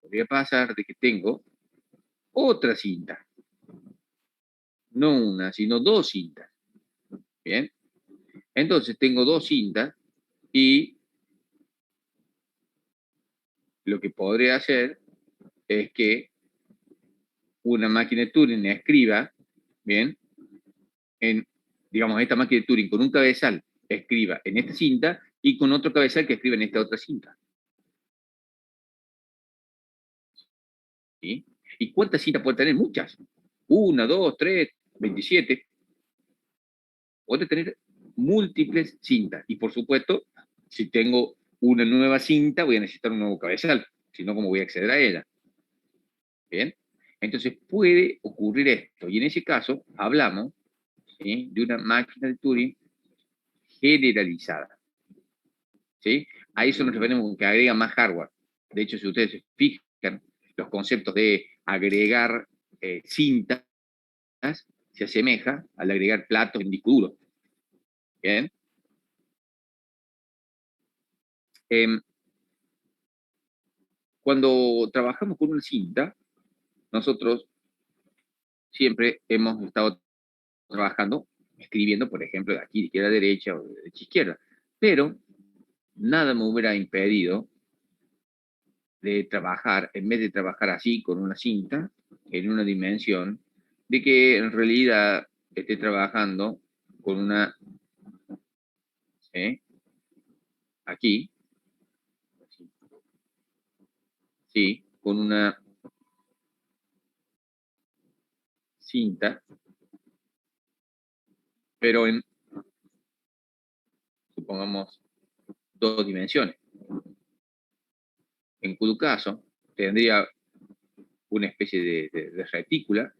S1: podría pasar de que tengo otra cinta, no una, sino dos cintas. Bien. Entonces tengo dos cintas y lo que podría hacer es que una máquina de Turing escriba, bien, en, digamos, esta máquina de Turing con un cabezal escriba en esta cinta y con otro cabezal que escriba en esta otra cinta. ¿Sí? ¿Y cuántas cintas puede tener? Muchas. Una, dos, tres, 27. Puede tener múltiples cintas. Y por supuesto, si tengo una nueva cinta, voy a necesitar un nuevo cabezal. Si no, ¿cómo voy a acceder a ella? ¿Bien? Entonces puede ocurrir esto. Y en ese caso, hablamos, ¿sí?, de una máquina de Turing generalizada. ¿Sí? A eso nos referimos con que agrega más hardware. De hecho, si ustedes se fijan, los conceptos de agregar cintas se asemeja al agregar platos en disco duro. ¿Bien? Eh, cuando trabajamos con una cinta, nosotros siempre hemos estado trabajando, escribiendo, por ejemplo, de aquí de izquierda a derecha o de derecha a izquierda. Pero nada me hubiera impedido de trabajar, en vez de trabajar así con una cinta, en una dimensión, de que en realidad esté trabajando con una, ¿eh?, aquí, sí, con una cinta, pero en, supongamos, 2 dimensiones. En cuyo caso tendría una especie de retícula,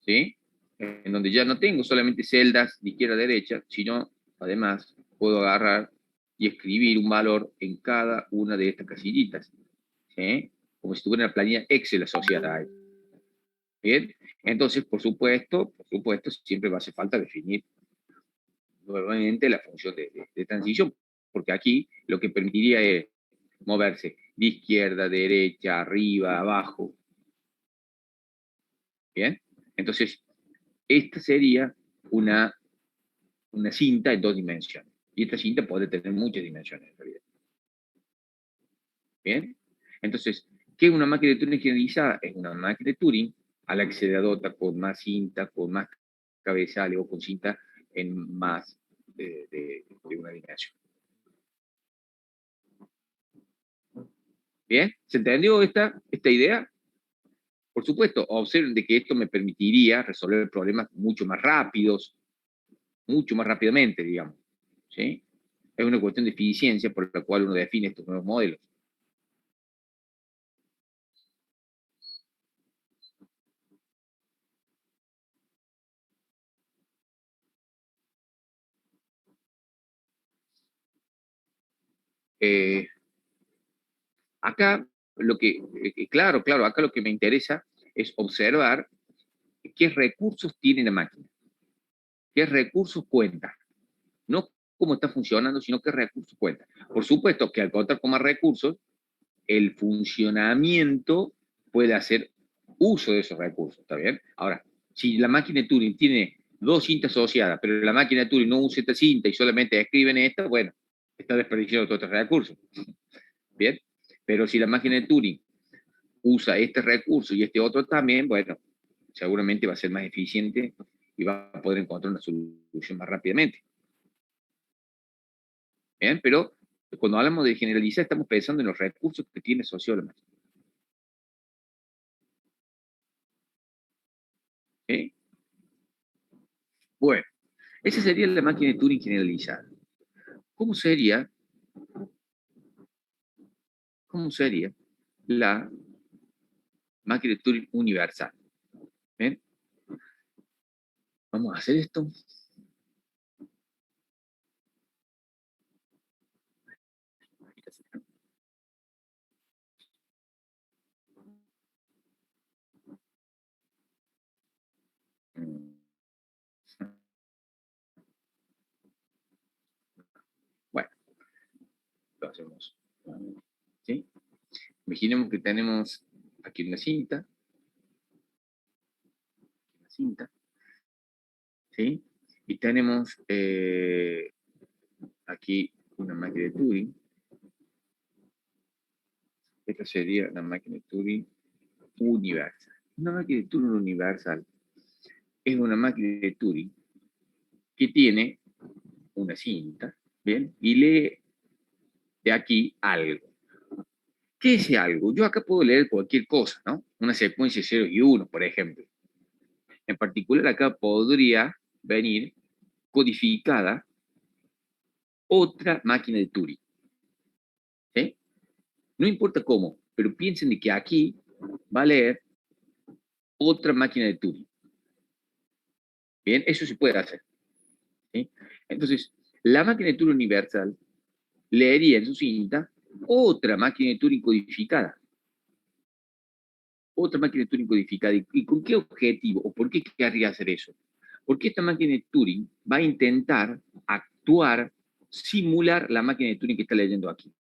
S1: ¿sí? En donde ya no tengo solamente celdas de izquierda a derecha, sino además puedo agarrar y escribir un valor en cada una de estas casillitas, ¿sí? Como si tuviera una planilla Excel asociada a él. Bien, entonces, por supuesto, siempre va a hacer falta definir nuevamente la función de transición, porque aquí lo que permitiría es moverse de izquierda, derecha, arriba, abajo. Bien, entonces, esta sería una cinta en 2 dimensiones. Y esta cinta puede tener muchas dimensiones en realidad. Bien, entonces, ¿qué es una máquina de Turing generalizada? Es una máquina de Turing a la que se le dota con más cinta, con más cabezales o con cinta en más de una dimensión. ¿Bien? ¿Se entendió esta idea? Por supuesto, observen de que esto me permitiría resolver problemas mucho más rápidos, mucho más rápidamente, digamos. ¿Sí? Es una cuestión de eficiencia por la cual uno define estos nuevos modelos. Acá, claro, acá lo que me interesa es observar qué recursos tiene la máquina, qué recursos cuenta. No cómo está funcionando, sino qué recursos cuenta. Por supuesto que al contar con más recursos, el funcionamiento puede hacer uso de esos recursos, ¿está bien? Ahora, si la máquina de Turing tiene 2 cintas asociadas, pero la máquina de Turing no usa esta cinta y solamente escribe en esta, bueno, está desperdiciando todos estos recursos. ¿Bien? Pero si la máquina de Turing usa este recurso y este otro también, bueno, seguramente va a ser más eficiente y va a poder encontrar una solución más rápidamente. ¿Bien? Pero cuando hablamos de generalizar, estamos pensando en los recursos que tiene asociado la máquina. ¿Sí? Bueno, esa sería la máquina de Turing generalizada. ¿Cómo sería la máquina de Turing universal? ¿Bien? Vamos a hacer esto. Bueno, lo hacemos. ¿Sí? Imaginemos que tenemos aquí una cinta, ¿sí? Y tenemos aquí una máquina de Turing. Esta sería la máquina de Turing universal. Una máquina de Turing universal es una máquina de Turing que tiene una cinta, ¿bien? Y lee de aquí algo. ¿Qué es ese algo? Yo acá puedo leer cualquier cosa, ¿no? Una secuencia de 0 y 1, por ejemplo. En particular, acá podría venir codificada otra máquina de Turing. ¿Sí? No importa cómo, pero piensen de que aquí va a leer otra máquina de Turing. Bien, eso se puede hacer. ¿Sí? Entonces, la máquina de Turing universal leería en su cinta otra máquina de Turing codificada. Otra máquina de Turing codificada. ¿Y con qué objetivo? ¿O por qué querría hacer eso? Porque esta máquina de Turing va a intentar actuar, simular la máquina de Turing que está leyendo aquí.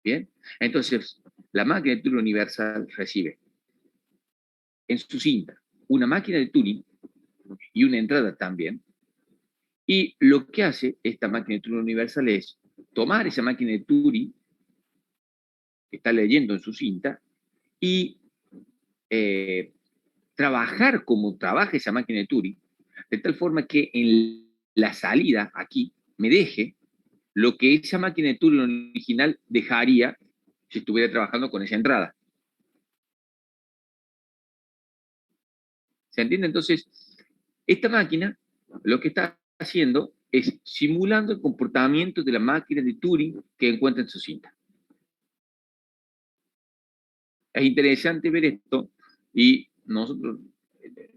S1: Bien, entonces la máquina de Turing universal recibe en su cinta una máquina de Turing y una entrada también. Y lo que hace esta máquina de Turing universal es tomar esa máquina de Turing que está leyendo en su cinta y trabajar como trabaja esa máquina de Turing, de tal forma que en la salida aquí me deje lo que esa máquina de Turing original dejaría si estuviera trabajando con esa entrada. ¿Se entiende? Entonces, esta máquina lo que está haciendo es simulando el comportamiento de la máquina de Turing que encuentra en su cinta. Es interesante ver esto y nosotros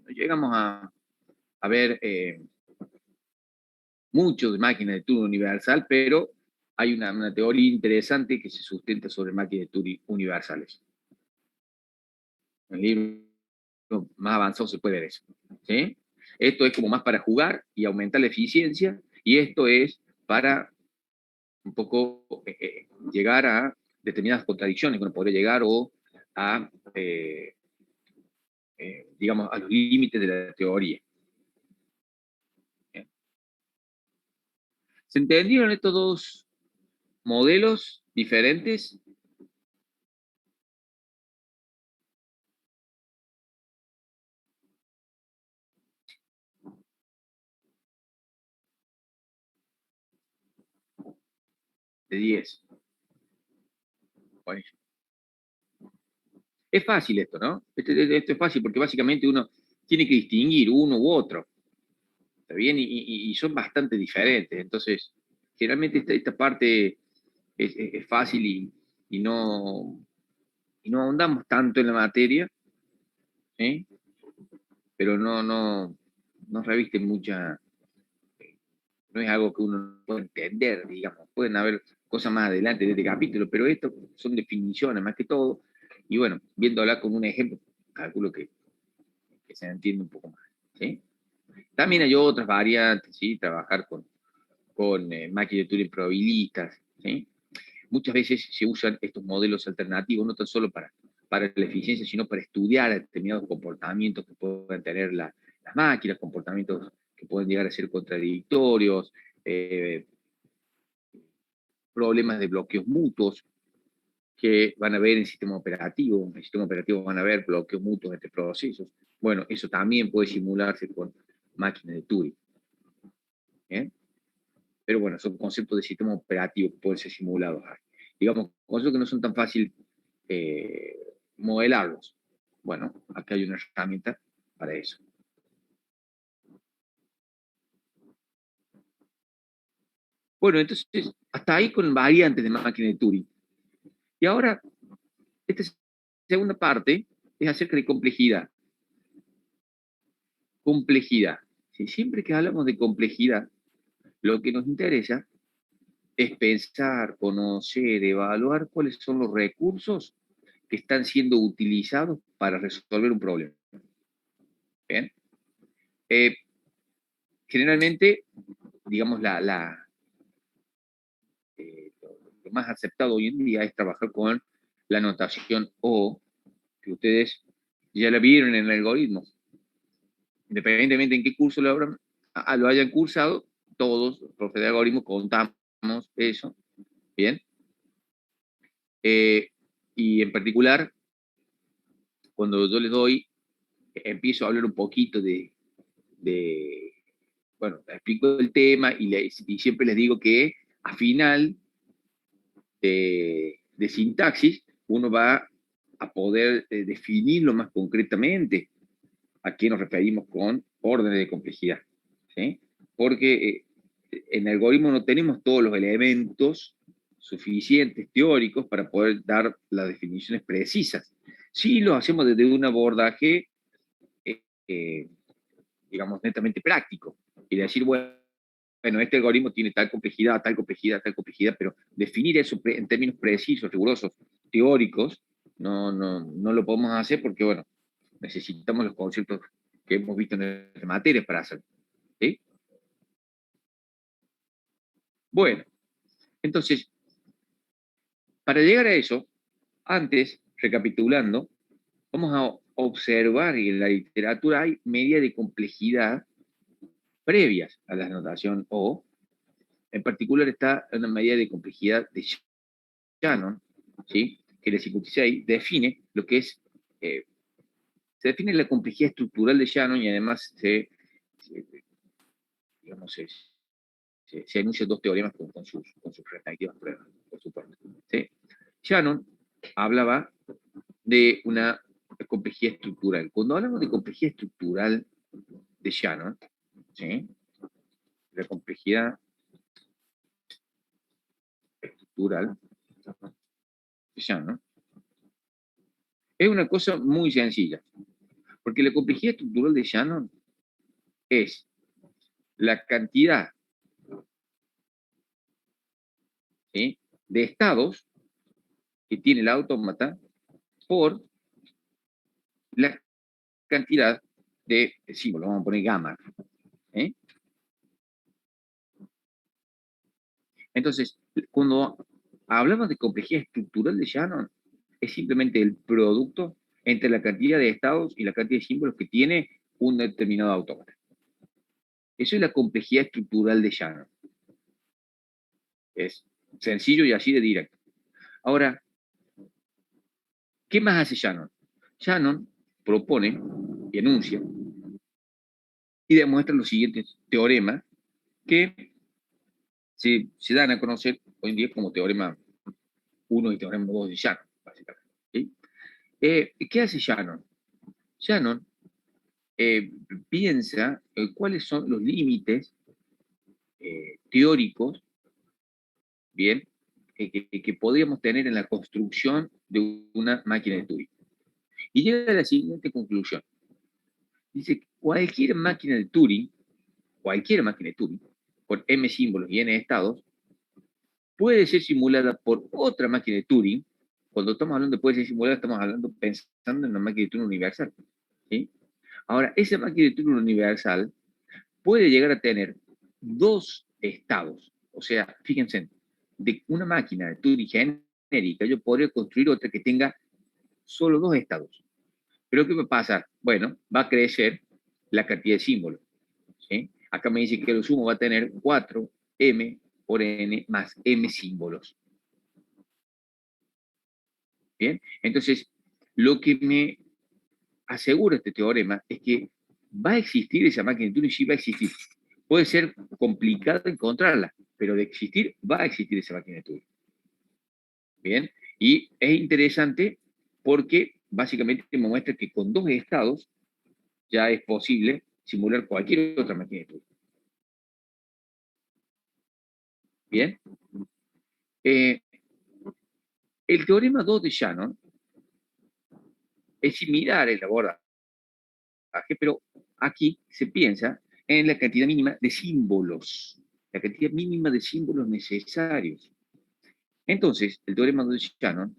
S1: llegamos a ver mucho de máquina de Turing universal, pero hay una teoría interesante que se sustenta sobre máquinas de Turing universales. En el libro más avanzado se puede ver eso. ¿Sí? Esto es como más para jugar y aumentar la eficiencia, y esto es para un poco llegar a determinadas contradicciones que uno podría llegar o a, digamos, a los límites de la teoría. ¿Se entendieron estos dos modelos diferentes? De 10. Bueno, es fácil esto, ¿no? Esto es fácil porque básicamente uno tiene que distinguir uno u otro. ¿Está bien? Y son bastante diferentes. Entonces, generalmente esta parte es fácil y no ahondamos tanto en la materia, ¿eh? Pero no reviste mucha, no es algo que uno pueda entender, digamos. Pueden haber cosas más adelante de este capítulo, pero esto son definiciones más que todo. Y bueno, viéndola con un ejemplo, calculo que se entiende un poco más. ¿Sí? También hay otras variantes, ¿sí? Trabajar con máquinas de Turing probabilistas, ¿sí? Muchas veces se usan estos modelos alternativos no tan solo para la eficiencia, sino para estudiar determinados comportamientos que pueden tener las máquinas, comportamientos que pueden llegar a ser contradictorios, eh, problemas de bloqueos mutuos que van a haber en sistema operativo. En el sistema operativo van a haber bloqueos mutuos entre procesos. Bueno, eso también puede simularse con máquinas de Turing. ¿Eh? Pero bueno, son conceptos de sistema operativo que pueden ser simulados. Digamos, conceptos que no son tan fácil modelarlos. Bueno, acá hay una herramienta para eso. Bueno, entonces, hasta ahí con variantes de máquina de Turing. Y ahora, esta segunda parte es acerca de complejidad. Complejidad. ¿Sí? Siempre que hablamos de complejidad, lo que nos interesa es pensar, conocer, evaluar cuáles son los recursos que están siendo utilizados para resolver un problema. ¿Bien? Eh, generalmente, digamos, lo más aceptado hoy en día es trabajar con la notación O, que ustedes ya la vieron en el algoritmo. Independientemente en qué curso lo hayan cursado, todos, los profes de algoritmo, contamos eso. Bien. Y en particular, cuando yo les doy, empiezo a hablar un poquito bueno, explico el tema y siempre les digo que a final de sintaxis uno va a poder definirlo más concretamente a qué nos referimos con órdenes de complejidad. ¿Sí? Porque en el algoritmo no tenemos todos los elementos suficientes teóricos para poder dar las definiciones precisas. Sí lo hacemos desde un abordaje, eh, eh, digamos, netamente práctico. Y decir, bueno, este algoritmo tiene tal complejidad, tal complejidad, tal complejidad, pero definir eso en términos precisos, rigurosos, teóricos, no lo podemos hacer porque, bueno, necesitamos los conceptos que hemos visto en la materia para hacerlo. ¿Sí? Bueno, entonces, para llegar a eso, antes, recapitulando, vamos a observar que en la literatura hay medidas de complejidad previas a la notación O. En particular está una medida de complejidad de Shannon, ¿sí? Que el 56 define lo que es, se define la complejidad estructural de Shannon y además digamos, se enuncian dos teoremas con sus respectivas pruebas, por supuesto. ¿Sí? Shannon hablaba de una complejidad estructural. Cuando hablamos de complejidad estructural de Shannon, ¿sí? la complejidad estructural de Shannon es una cosa muy sencilla, porque la complejidad estructural de Shannon es la cantidad, ¿sí?, de estados que tiene el autómata por la cantidad de símbolos, vamos a poner gamma. ¿Eh? Entonces, cuando hablamos de complejidad estructural de Shannon, es simplemente el producto entre la cantidad de estados y la cantidad de símbolos que tiene un determinado autómata. Eso es la complejidad estructural de Shannon. Es sencillo y así de directo. Ahora, ¿qué más hace Shannon? Shannon propone y enuncia y demuestra los siguientes teoremas que se dan a conocer hoy en día como teorema 1 y teorema 2 de Shannon, básicamente. ¿Sí? ¿Qué hace Shannon? Shannon piensa cuáles son los límites teóricos, bien, que podríamos tener en la construcción de una máquina de Turing. Y llega a la siguiente conclusión. Dice que cualquier máquina de Turing, con m símbolos y n estados, puede ser simulada por otra máquina de Turing. Cuando estamos hablando de puede ser simulada, estamos hablando pensando en una máquina de Turing universal. ¿Sí? Ahora, esa máquina de Turing universal puede llegar a tener dos estados. O sea, fíjense, de una máquina de Turing genérica, yo podría construir otra que tenga solo dos estados. ¿Pero qué va a pasar? Bueno, va a crecer la cantidad de símbolos. ¿Sí? Acá me dice que lo sumo va a tener 4m por n más m símbolos. ¿Bien? Entonces, lo que me asegura este teorema es que va a existir esa máquina de Turing, sí va a existir. Puede ser complicado encontrarla, pero de existir, va a existir esa máquina de Turing. Bien, y es interesante porque básicamente me muestra que con dos estados ya es posible simular cualquier otra máquina de Turing. Bien, el teorema 2 de Shannon es similar al abordaje, pero aquí se piensa en la cantidad mínima de símbolos, la cantidad mínima de símbolos necesarios. Entonces, el teorema de Shannon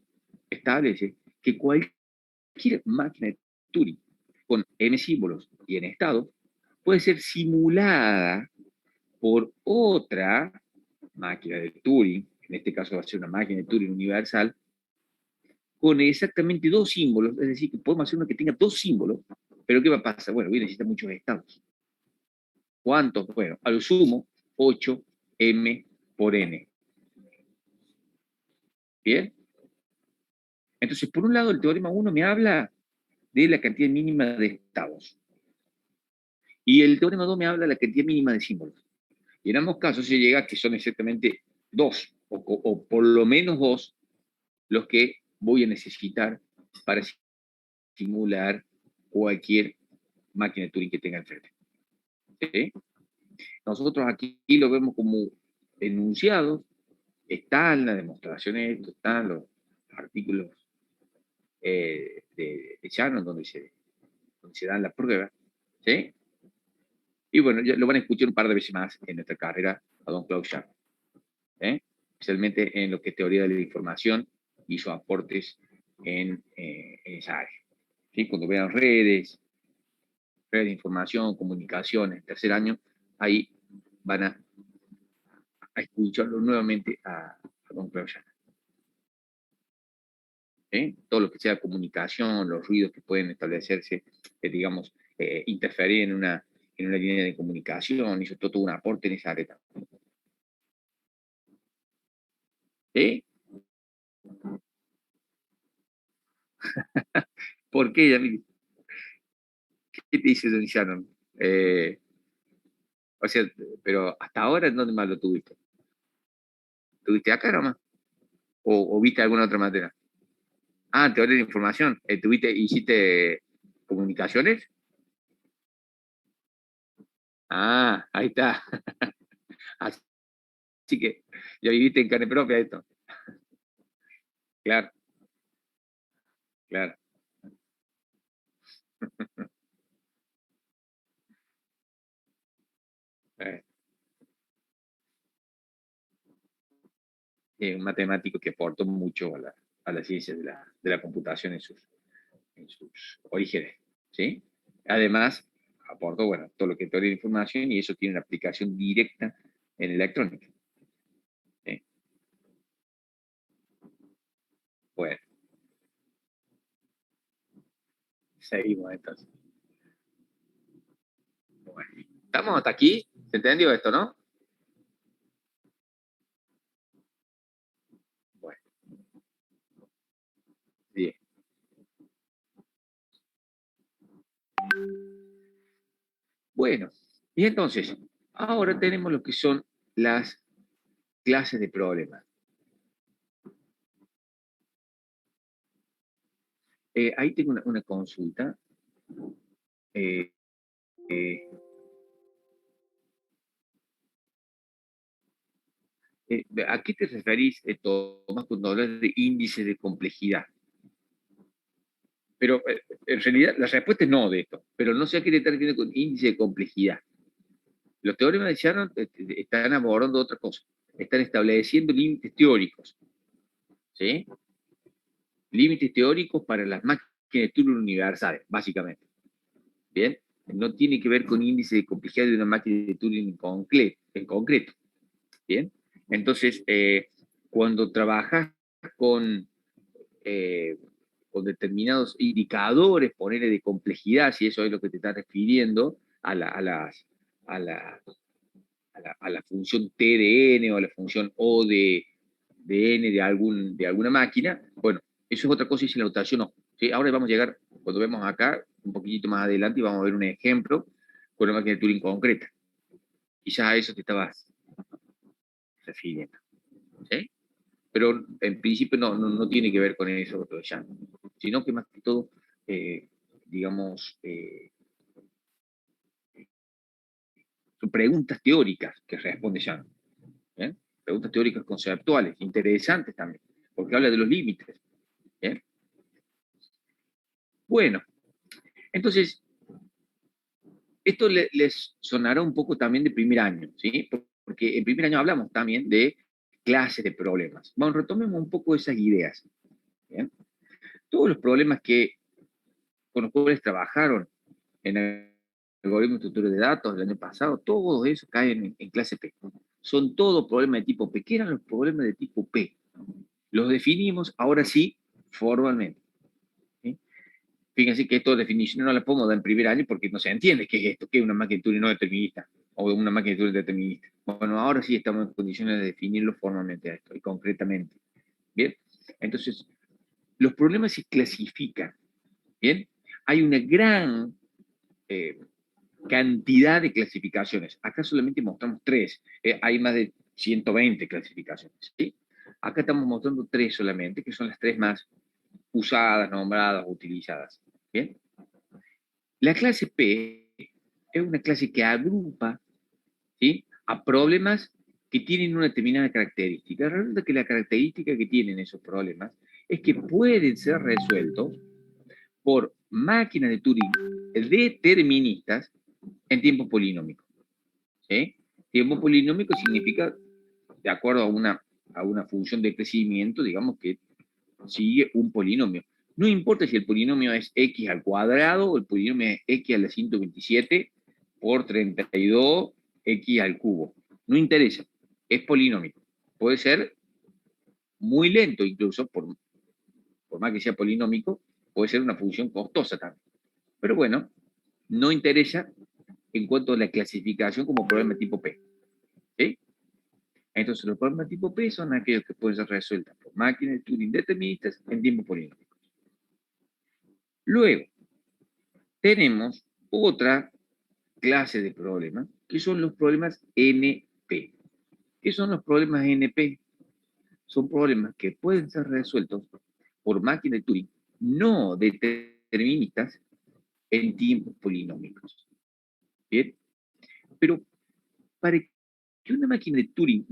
S1: establece que cualquier máquina de Turing con n símbolos y n estados puede ser simulada por otra máquina de Turing, en este caso va a ser una máquina de Turing universal, con exactamente dos símbolos, es decir, que podemos hacer una que tenga dos símbolos, pero ¿qué va a pasar? Bueno, necesita muchos estados. ¿Cuántos? Bueno, a lo sumo, 8m por n. ¿Bien? Entonces, por un lado, el teorema 1 me habla de la cantidad mínima de estados. Y el teorema 2 me habla de la cantidad mínima de símbolos. Y en ambos casos se llega a que son exactamente dos, o por lo menos dos, los que voy a necesitar para simular cualquier máquina de Turing que tenga enfrente. ¿Sí? Nosotros aquí lo vemos como enunciados, están las demostraciones, están los artículos de Shannon donde se dan las pruebas. ¿Sí? Y bueno, ya lo van a escuchar un par de veces más en nuestra carrera a don Claude Shannon. Especialmente en lo que es teoría de la información y sus aportes en esa área. ¿Sí? Cuando vean redes de información, comunicaciones, tercer año, ahí van a escucharlo nuevamente a don Claude Shannon. Todo lo que sea comunicación, los ruidos que pueden establecerse, digamos, interferir en una línea de comunicación, hizo todo un aporte en esa área. ¿Sí? ¿Por qué, Yamil? ¿Qué te dice don Shannon? O sea, pero hasta ahora, ¿dónde más lo tuviste? ¿Tuviste acá nomás? ¿O viste alguna otra materia? Ah, teoría de información. ¿Hiciste comunicaciones? Ah, ahí está. Así que ya viviste en carne propia esto. Claro, claro. Eh, un matemático que aportó mucho a la ciencia de la computación en sus orígenes, ¿sí? Además, aportó, bueno, todo lo que es teoría de información y eso tiene una aplicación directa en electrónica. ¿Sí? Bueno, seguimos entonces. Bueno, ¿estamos hasta aquí? ¿Se entendió esto, no? Bueno, bien. Bueno, y entonces, ahora tenemos lo que son las clases de problemas. Ahí tengo una consulta. Eh, eh, ¿A qué te referís, Tomás, cuando hablas de índice de complejidad? Pero en realidad la respuesta es no de esto, pero no sé a qué te estás refiriendo con índice de complejidad. Los teoremas de Shannon están abordando otra cosa, están estableciendo límites teóricos, ¿sí? Límites teóricos para las máquinas de Turing universales, básicamente. ¿Bien? No tiene que ver con índice de complejidad de una máquina de Turing en concreto. ¿Bien? Entonces, cuando trabajas con, eh, con determinados indicadores, ponerle de complejidad, si eso es lo que te está refiriendo, a la, a la función T de n o a la función O de n de alguna máquina, bueno, eso es otra cosa y si la notación no. ¿Sí? Ahora vamos a llegar, cuando vemos acá, un poquitito más adelante, y vamos a ver un ejemplo con una máquina de Turing concreta. Quizás a eso te estabas refiriendo. ¿Sí? Pero en principio no tiene que ver con eso, ya, sino que más que todo, digamos, son preguntas teóricas que responde Jan. ¿Eh? Preguntas teóricas conceptuales, interesantes también, porque habla de los límites. ¿Eh? Bueno, entonces, esto les sonará un poco también de primer año, ¿sí? Porque en primer año hablamos también de clases de problemas. Bueno, retomemos un poco esas ideas. ¿Bien? Todos los problemas con los cuales trabajaron en el algoritmo de estructura de datos del año pasado, todos esos caen en clase P. Son todos problemas de tipo P. ¿Qué eran los problemas de tipo P? Los definimos, ahora sí, formalmente. ¿Sí? Fíjense que estas definiciones no las podemos dar en primer año porque no se entiende qué es esto, qué es una máquina de Turing no determinista o una máquina de Turing determinista. Bueno, ahora sí estamos en condiciones de definirlo formalmente a esto y concretamente. Bien, entonces, los problemas se clasifican. Bien, hay una gran eh, cantidad de clasificaciones. Acá solamente mostramos tres. Hay más de 120 clasificaciones. ¿Sí? Acá estamos mostrando tres solamente, que son las tres más usadas, nombradas, utilizadas. ¿Bien? La clase P es una clase que agrupa, ¿sí?, a problemas que tienen una determinada característica. Resulta que la característica que tienen esos problemas es que pueden ser resueltos por máquinas de Turing deterministas en tiempo polinómico. ¿Sí? Tiempo polinómico significa, de acuerdo a una función de crecimiento, digamos que sigue un polinomio. No importa si el polinomio es x al cuadrado o el polinomio es x a la 127 por 32 x al cubo. No interesa, es polinómico. Puede ser muy lento incluso, por más que sea polinómico, puede ser una función costosa también. Pero bueno, no interesa en cuanto a la clasificación como problema tipo P. ¿Sí? Entonces, los problemas tipo P son aquellos que pueden ser resueltos por máquinas de Turing deterministas en tiempo polinómico. Luego, tenemos otra clase de problemas, que son los problemas NP. ¿Qué son los problemas NP? Son problemas que pueden ser resueltos por máquinas de Turing no deterministas en tiempos polinómicos. ¿Bien? Pero para que una máquina de Turing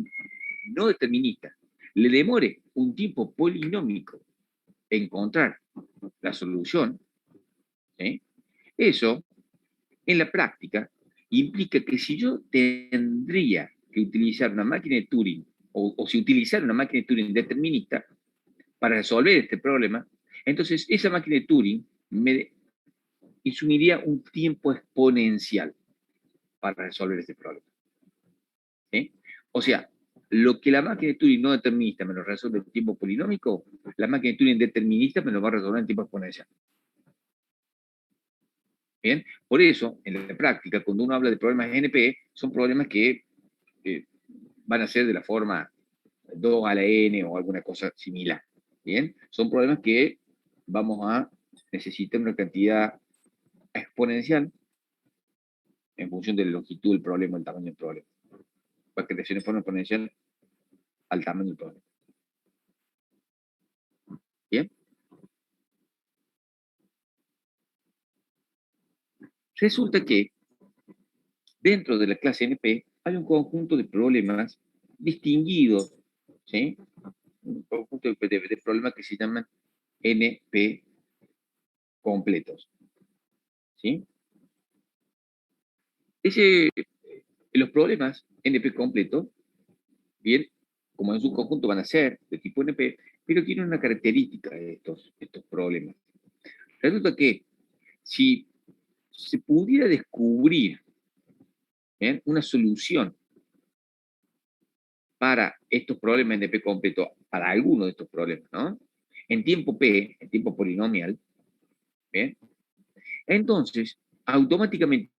S1: no determinista le demore un tiempo polinómico encontrar la solución, ¿sí? Eso, en la práctica, implica que si yo tendría que utilizar una máquina de Turing, o si utilizar una máquina de Turing determinista para resolver este problema, entonces esa máquina de Turing me insumiría un tiempo exponencial para resolver este problema. ¿Sí? O sea, lo que la máquina de Turing no determinista me lo resuelve en tiempo polinómico, la máquina de Turing determinista me lo va a resolver en tiempo exponencial. ¿Bien? Por eso, en la práctica, cuando uno habla de problemas NP, son problemas que van a ser de la forma 2 a la n o alguna cosa similar. ¿Bien? Son problemas que vamos a necesitar una cantidad exponencial en función de la longitud del problema, el tamaño del problema. Para que crezca de forma exponencial al tamaño del problema. ¿Bien? Resulta que dentro de la clase NP hay un conjunto de problemas distinguidos, ¿sí? Un conjunto de problemas que se llaman NP completos, ¿sí? Los problemas NP completos, bien, como en su conjunto van a ser de tipo NP, pero tienen una característica de estos problemas. Resulta que si se pudiera descubrir, ¿bien?, una solución para estos problemas NP completos, para alguno de estos problemas, ¿no?, en tiempo P, en tiempo polinomial, ¿bien?, entonces, automáticamente,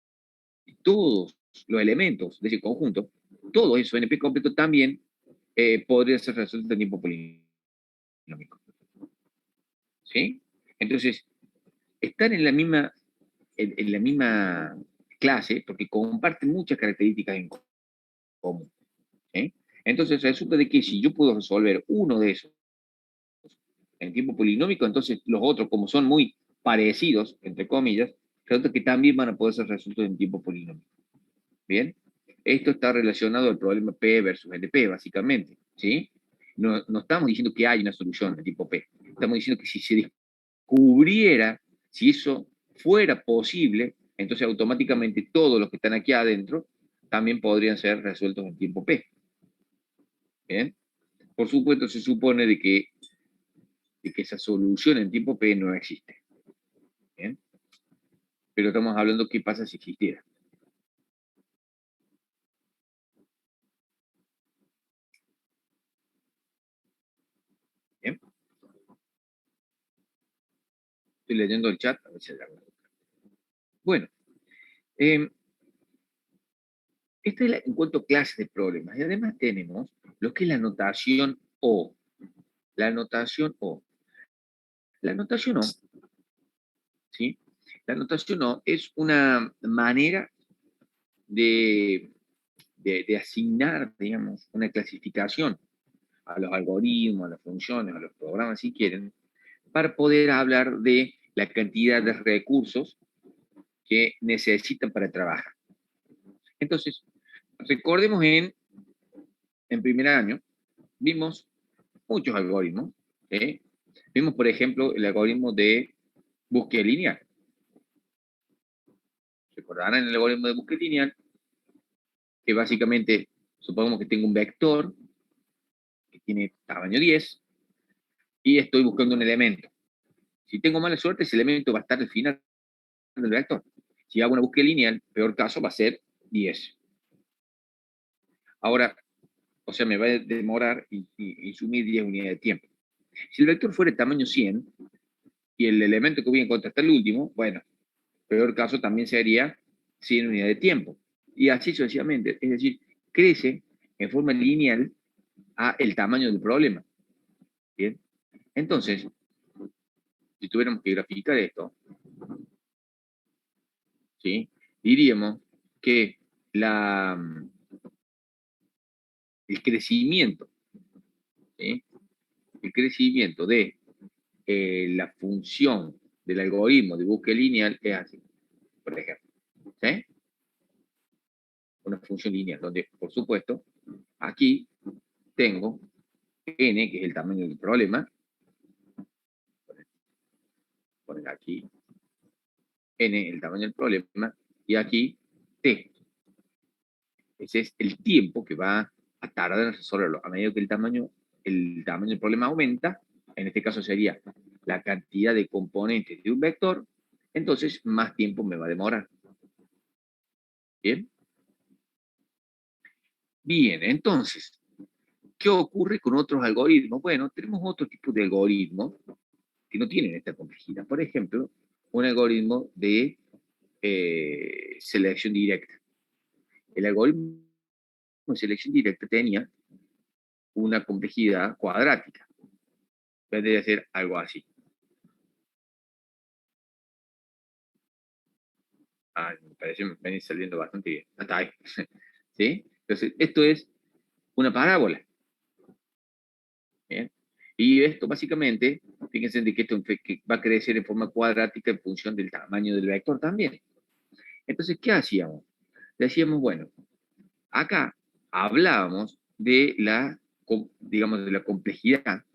S1: todos los elementos de ese conjunto, todo eso NP completo también podría ser resuelto en tiempo polinómico. ¿Sí? Entonces, están en la misma clase porque comparten muchas características en común. ¿Sí? Entonces, resulta de que si yo puedo resolver uno de esos en tiempo polinómico, entonces los otros, como son muy parecidos, entre comillas, resulta que también van a poder ser resueltos en tiempo polinómico. ¿Bien? Esto está relacionado al problema P versus NP, básicamente. ¿Sí? No estamos diciendo que hay una solución de tipo P. Estamos diciendo que si se descubriera, si eso fuera posible, entonces automáticamente todos los que están aquí adentro también podrían ser resueltos en tiempo P. ¿Bien? Por supuesto, se supone de que esa solución en tiempo P no existe. ¿Bien? Pero estamos hablando qué pasa si existiera. ¿Bien? Estoy leyendo el chat, a ver si hay algo. Bueno, esta es en cuanto a clases de problemas. Y además tenemos lo que es la notación O. La notación O. La notación O, ¿sí? La notación O es una manera de asignar, digamos, una clasificación a los algoritmos, a las funciones, a los programas, si quieren, para poder hablar de la cantidad de recursos que necesitan para trabajar. Entonces, recordemos en primer año, vimos muchos algoritmos. ¿Sí? Vimos, por ejemplo, el algoritmo de búsqueda lineal. Recordarán el algoritmo de búsqueda lineal, que básicamente, supongamos que tengo un vector que tiene tamaño 10 y estoy buscando un elemento. Si tengo mala suerte, ese elemento va a estar al final del vector. Si hago una búsqueda lineal, peor caso va a ser 10. Ahora, o sea, me va a demorar y sumir 10 unidades de tiempo. Si el vector fuera de tamaño 100 y el elemento que voy a encontrar está el último, bueno, peor caso también sería 100 unidades de tiempo. Y así sucesivamente. Es decir, crece en forma lineal a el tamaño del problema. ¿Bien? Entonces, si tuviéramos que graficar esto, ¿sí?, diríamos que el crecimiento, ¿sí?, el crecimiento de la función del algoritmo de búsqueda lineal es así, por ejemplo. ¿Sí? Una función lineal, donde, por supuesto, aquí tengo n, que es el tamaño del problema, poner aquí n, el tamaño del problema, y aquí t. Ese es el tiempo que va a tardar en resolverlo. A medida que el tamaño del problema aumenta, en este caso sería la cantidad de componentes de un vector, entonces más tiempo me va a demorar. ¿Bien? Bien, entonces, ¿qué ocurre con otros algoritmos? Bueno, tenemos otro tipo de algoritmos que no tienen esta complejidad. Por ejemplo, un algoritmo de selección directa. El algoritmo de selección directa tenía una complejidad cuadrática. Vendría a ser algo así. Me parece que me viene saliendo bastante bien. Hasta ahí. ¿Sí? Entonces, esto es una parábola. ¿Bien? Y esto básicamente, fíjense de que esto que va a crecer en forma cuadrática en función del tamaño del vector también. Entonces, ¿qué hacíamos? Decíamos, bueno, acá hablábamos de la, digamos, de la complejidad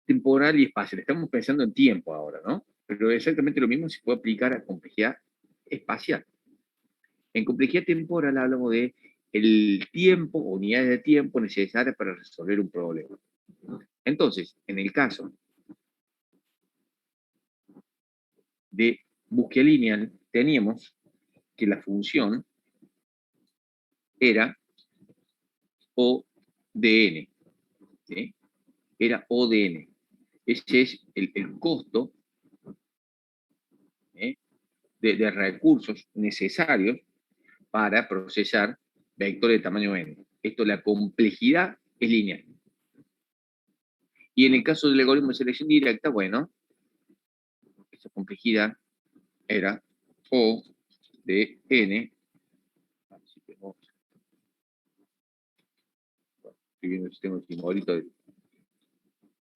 S1: temporal y espacial. Estamos pensando en tiempo ahora, ¿no? Pero exactamente lo mismo se puede aplicar a complejidad espacial. En complejidad temporal hablamos de el tiempo, unidades de tiempo necesarias para resolver un problema. Entonces, en el caso de búsqueda lineal, teníamos que la función era O de n. ¿Sí? Era O de n. Ese es el costo ¿eh? de recursos necesarios para procesar vectores de tamaño n. Esto, la complejidad es lineal. Y en el caso del algoritmo de selección directa, bueno, esa complejidad era O de n. Estoy viendo si tengo el simbolito.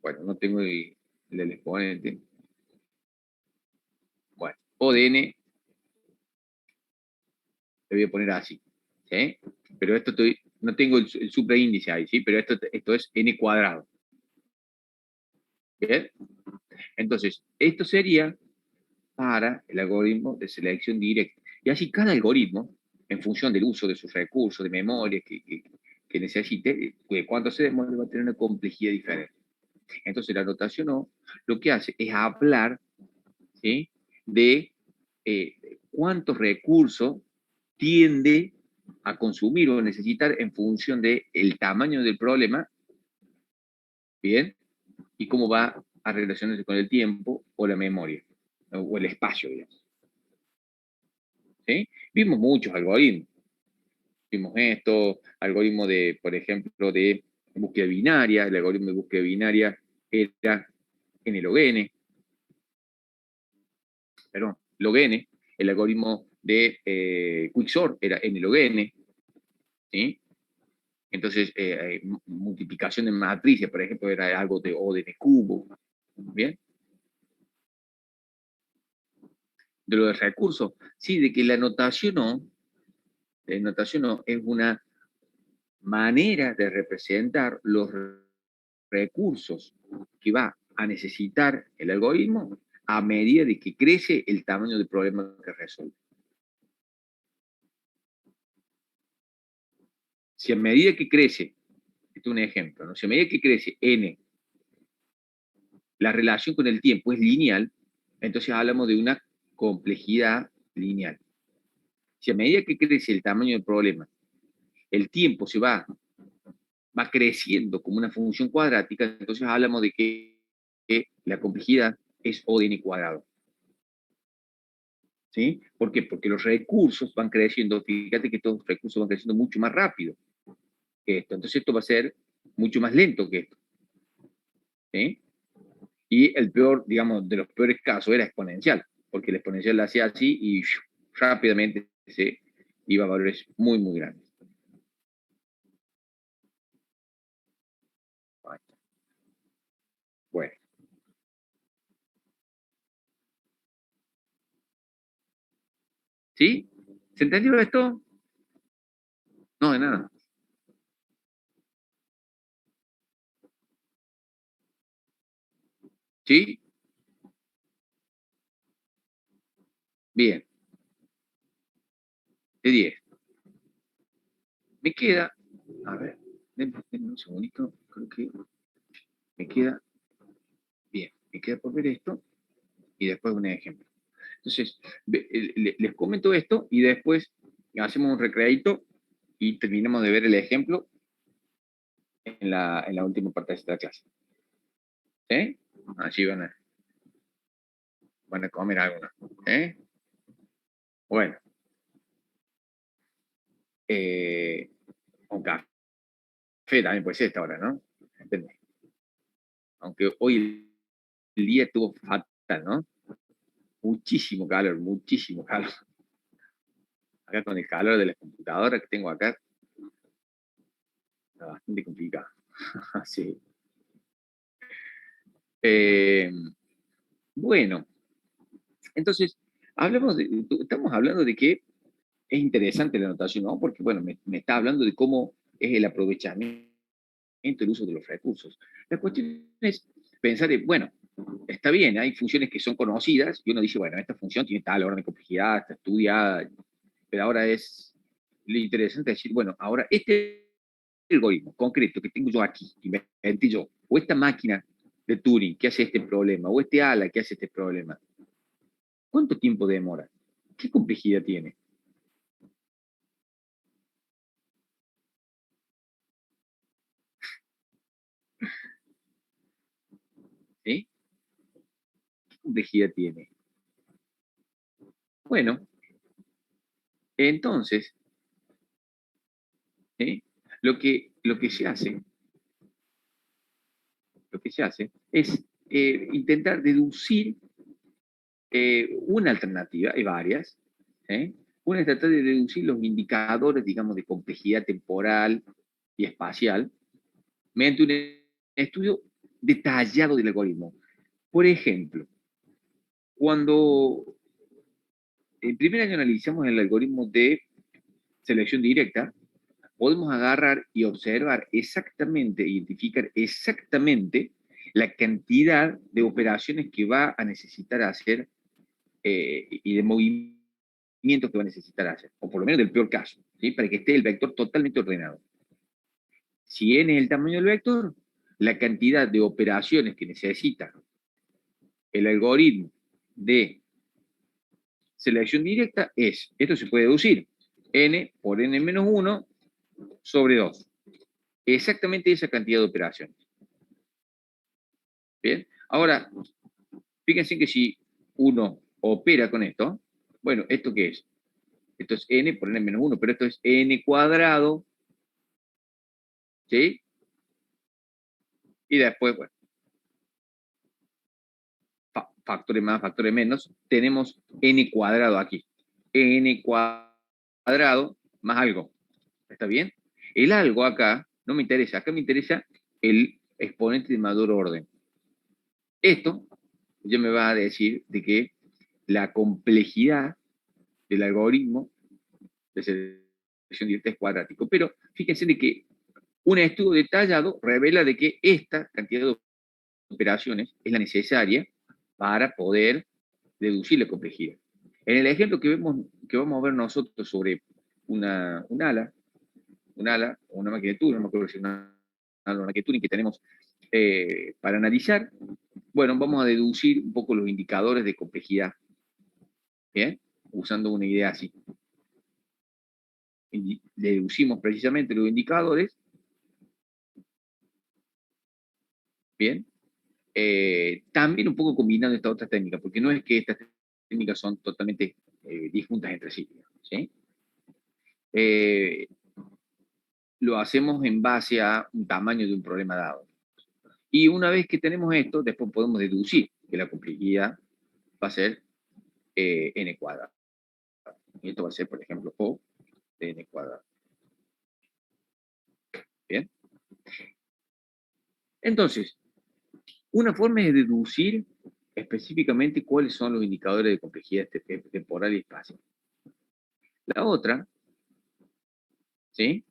S1: Bueno, no tengo el del exponente. Bueno, O de n le voy a poner así. ¿Sí? Pero esto no tengo el supraíndice ahí, ¿sí? Pero esto es n cuadrado. ¿Bien? Entonces, esto sería para el algoritmo de selección directa. Y así cada algoritmo, en función del uso de sus recursos, de memoria que necesite, de cuánto se demore, va a tener una complejidad diferente. Entonces, la notación O lo que hace es hablar, ¿sí?, de cuántos recursos tiende a consumir o necesitar en función del tamaño del problema, ¿bien? Y cómo va a relacionarse con el tiempo o la memoria, o el espacio, digamos. ¿Sí? Vimos muchos algoritmos. Vimos esto, algoritmo de, por ejemplo, de búsqueda binaria. El algoritmo de búsqueda binaria era n log n, perdón, log n. El algoritmo de quicksort era n log n. ¿Sí? Entonces, multiplicación de matrices, por ejemplo, era algo de O de n cubo. ¿Bien? De lo de recursos, sí, de que la notación O es una manera de representar los recursos que va a necesitar el algoritmo a medida de que crece el tamaño del problema que resuelve. Si a medida que crece, este es un ejemplo, ¿no? Si a medida que crece n, la relación con el tiempo es lineal, entonces hablamos de una complejidad lineal. Si a medida que crece el tamaño del problema, el tiempo va creciendo como una función cuadrática, entonces hablamos de que la complejidad es O de n cuadrado. ¿Sí? ¿Por qué? Porque los recursos van creciendo, fíjate que estos recursos van creciendo mucho más rápido que esto, entonces esto va a ser mucho más lento que esto. ¿Sí? Y el peor, digamos, de los peores casos era exponencial, porque el exponencial la hacía así y rápidamente se iba a valores muy, muy grandes. Bueno. ¿Sí? ¿Se entendió esto? No, de nada. ¿Sí? Bien, de 10. Me queda, a ver, denme un segundito, creo que me queda, bien, me queda por ver esto y después un ejemplo. Entonces, les comento esto y después hacemos un recreadito y terminamos de ver el ejemplo en la última parte de esta clase. ¿Sí? Allí van a comer algo, ¿no? ¿Eh? Bueno, un café también puede ser esta hora, ¿no? Depende. Aunque hoy el día estuvo fatal, ¿no? Muchísimo calor, muchísimo calor. Acá con el calor de la computadora que tengo acá, está bastante complicado. Sí. Eh, bueno, entonces, estamos hablando de que es interesante la notación, ¿no? Porque, bueno, me está hablando de cómo es el aprovechamiento, el uso de los recursos. La cuestión es pensar, bueno, está bien, hay funciones que son conocidas y uno dice, bueno, esta función tiene tal orden de complejidad, está estudiada, pero ahora es lo interesante decir, bueno, ahora este algoritmo concreto que tengo yo aquí, que inventé yo, o esta máquina de Turing que hace este problema, o este ala que hace este problema, ¿cuánto tiempo demora? ¿Qué complejidad tiene? ¿Sí? ¿Qué complejidad tiene? Bueno, entonces, ¿sí? Lo que se hace, es intentar deducir una alternativa, hay varias, ¿eh? Una es tratar de deducir los indicadores, digamos, de complejidad temporal y espacial mediante un estudio detallado del algoritmo. Por ejemplo, cuando en primer año analizamos el algoritmo de selección directa, podemos agarrar y observar exactamente, identificar exactamente la cantidad de operaciones que va a necesitar hacer y de movimientos que va a necesitar hacer, o por lo menos del peor caso, ¿sí? Para que esté el vector totalmente ordenado. Si n es el tamaño del vector, la cantidad de operaciones que necesita el algoritmo de selección directa es, esto se puede deducir, n por n menos 1 sobre 2. Exactamente esa cantidad de operaciones. Bien, ahora, fíjense que si uno opera con esto, bueno, ¿esto qué es? Esto es n por n menos 1, pero esto es n cuadrado, ¿sí? Y después, bueno, factores más, factores menos, tenemos n cuadrado aquí. N cuadrado más algo. ¿Está bien? El algo acá no me interesa, acá me interesa el exponente de mayor orden. Esto ya me va a decir de que la complejidad del algoritmo de selección directa es cuadrático. Pero fíjense de que un estudio detallado revela de que esta cantidad de operaciones es la necesaria para poder deducir la complejidad. En el ejemplo que vamos a ver nosotros sobre un ala o una máquina de Turing, no me acuerdo si es una máquina de Turing que tenemos para analizar, bueno, vamos a deducir un poco los indicadores de complejidad, ¿bien? Usando una idea así. Y deducimos precisamente los indicadores, ¿bien? También un poco combinando estas otras técnicas, porque no es que estas técnicas son totalmente disjuntas entre sí, ¿sí? Eh, lo hacemos en base a un tamaño de un problema dado. Y una vez que tenemos esto, después podemos deducir que la complejidad va a ser n cuadrado. Y esto va a ser, por ejemplo, O de n cuadrado. ¿Bien? Entonces, una forma es deducir específicamente cuáles son los indicadores de complejidad temporal y espacial. La otra, ¿sí?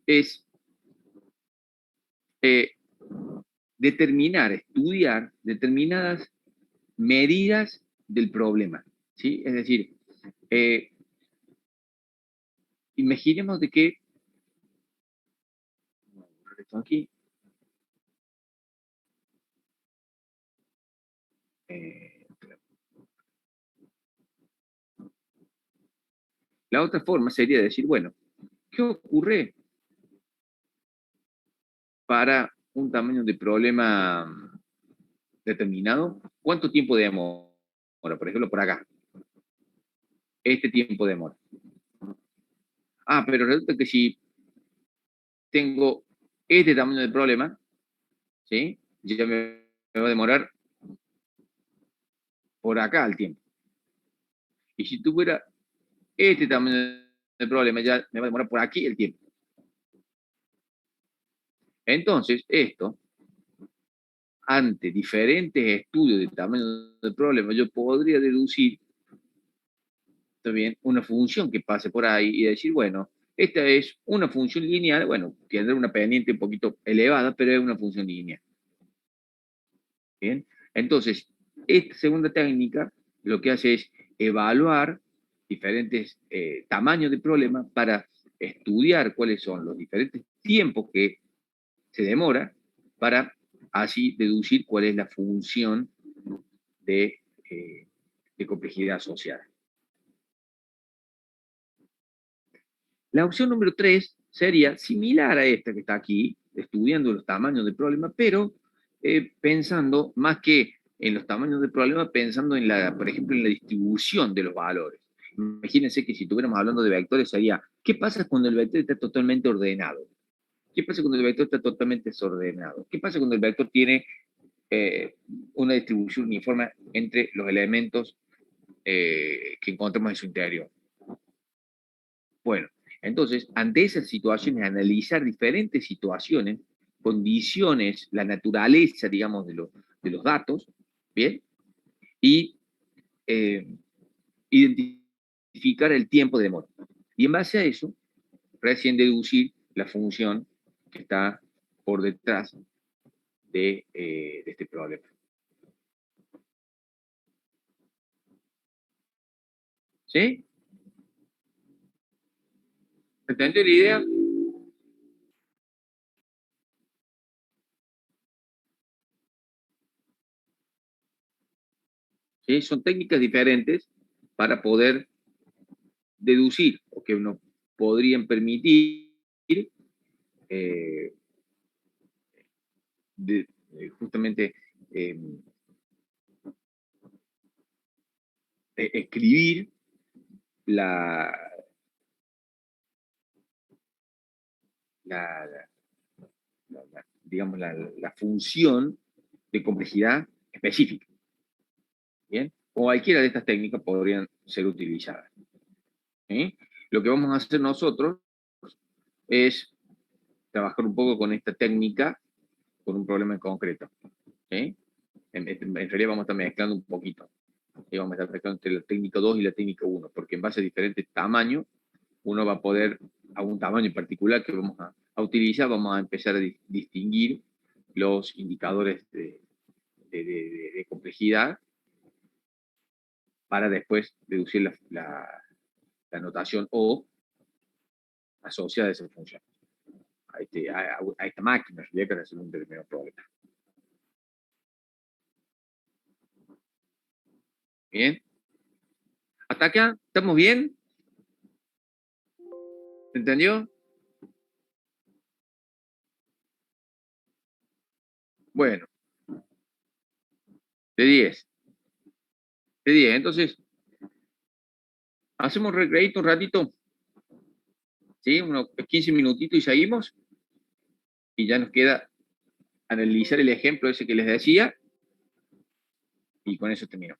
S1: es estudiar determinadas medidas del problema, ¿sí? Es decir, imaginemos de que, esto aquí, la otra forma sería decir, bueno, ¿qué ocurre para un tamaño de problema determinado? ¿Cuánto tiempo demora? Por ejemplo, por acá. Este tiempo demora. Ah, pero resulta que si tengo este tamaño de problema, ¿sí? Ya me va a demorar por acá el tiempo. Y si tuviera este tamaño de problema, ya me va a demorar por aquí el tiempo. Entonces, esto, ante diferentes estudios de tamaño del problema, yo podría deducir también una función que pase por ahí y decir, bueno, esta es una función lineal, bueno, tendrá una pendiente un poquito elevada, pero es una función lineal. Bien, entonces, esta segunda técnica lo que hace es evaluar diferentes tamaños de problema para estudiar cuáles son los diferentes tiempos que se demora para así deducir cuál es la función de, de complejidad asociada. La opción número 3 sería similar a esta que está aquí, estudiando los tamaños del problema, pero pensando más que en los tamaños del problema, pensando en la, por ejemplo, en la distribución de los valores. Imagínense que si estuviéramos hablando de vectores sería, ¿qué pasa cuando el vector está totalmente ordenado? ¿Qué pasa cuando el vector está totalmente desordenado? ¿Qué pasa cuando el vector tiene una distribución uniforme entre los elementos que encontramos en su interior? Bueno, entonces, ante esas situaciones, analizar diferentes situaciones, condiciones, la naturaleza, digamos, de los datos, ¿bien? Y eh, identificar el tiempo de demora. Y en base a eso, recién deducir la función que está por detrás de este problema. ¿Sí? ¿Entendió la idea? ¿Sí? Son técnicas diferentes para poder deducir o que nos podrían permitir eh, justamente eh, escribir la, la, digamos, la función de complejidad específica. ¿Bien? O cualquiera de estas técnicas podrían ser utilizadas. ¿Sí? Lo que vamos a hacer nosotros es trabajar un poco con esta técnica, con un problema en concreto. ¿Sí? En realidad vamos a estar mezclando un poquito. Y vamos a estar mezclando entre la técnica 2 y la técnica 1, porque en base a diferentes tamaños, uno va a poder, a un tamaño en particular que vamos a utilizar, vamos a empezar a distinguir los indicadores de complejidad para después deducir la notación O asociada a esa función, a esta máquina, en realidad, para hacer un determinado problema. Bien. ¿Hasta acá? ¿Estamos bien? ¿Se entendió? Bueno, de 10. De 10. Entonces, hacemos recreito un ratito, ¿sí? Unos 15 minutitos y seguimos. Y ya nos queda analizar el ejemplo ese que les decía. Y con eso termino.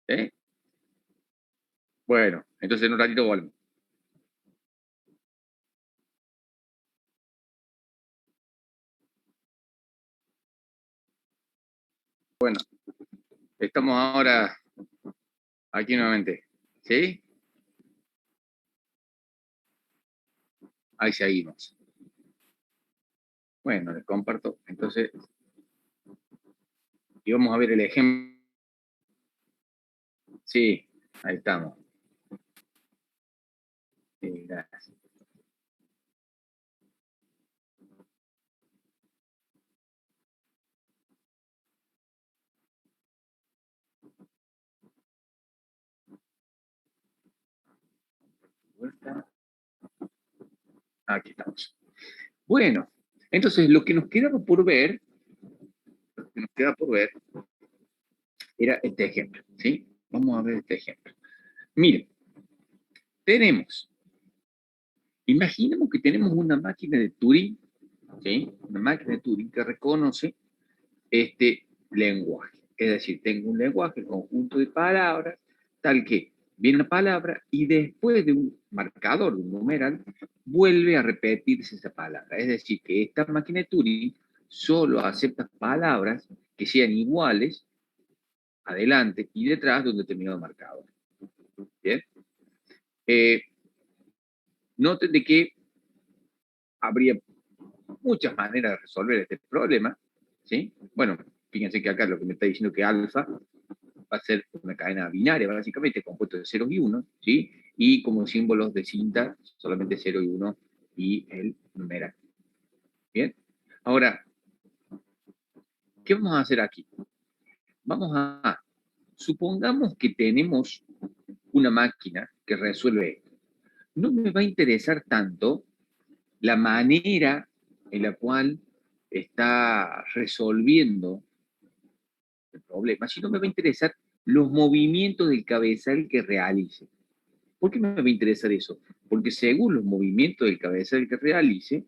S1: ¿Sí? Bueno, entonces en un ratito volvemos. Bueno, estamos ahora aquí nuevamente. ¿Sí? Ahí seguimos. Bueno, les comparto. Entonces, y vamos a ver el ejemplo. Sí, ahí estamos. Sí, gracias. Aquí estamos. Bueno, entonces lo que nos quedaba por ver, era este ejemplo, ¿sí? Vamos a ver este ejemplo. Miren, tenemos, imaginemos que tenemos una máquina de Turing, ¿sí? Una máquina de Turing que reconoce este lenguaje. Es decir, tengo un lenguaje, conjunto de palabras, tal que viene una palabra y después de un marcador, de un numeral, vuelve a repetirse esa palabra. Es decir, que esta máquina de Turing solo acepta palabras que sean iguales adelante y detrás de un determinado marcador. ¿Bien? Eh, Noten de que habría muchas maneras de resolver este problema, ¿sí? Bueno, fíjense que acá lo que me está diciendo que alfa va a ser una cadena binaria, básicamente, compuesto de ceros y unos, ¿sí? Y como símbolos de cinta, solamente 0 y 1 y el numeral. ¿Bien? Ahora, ¿qué vamos a hacer aquí? Supongamos que tenemos una máquina que resuelve esto. No me va a interesar tanto la manera en la cual está resolviendo el problema, sino me va a interesar los movimientos del cabezal que realice. ¿Por qué me va a interesar eso? Porque según los movimientos del cabezal que realice,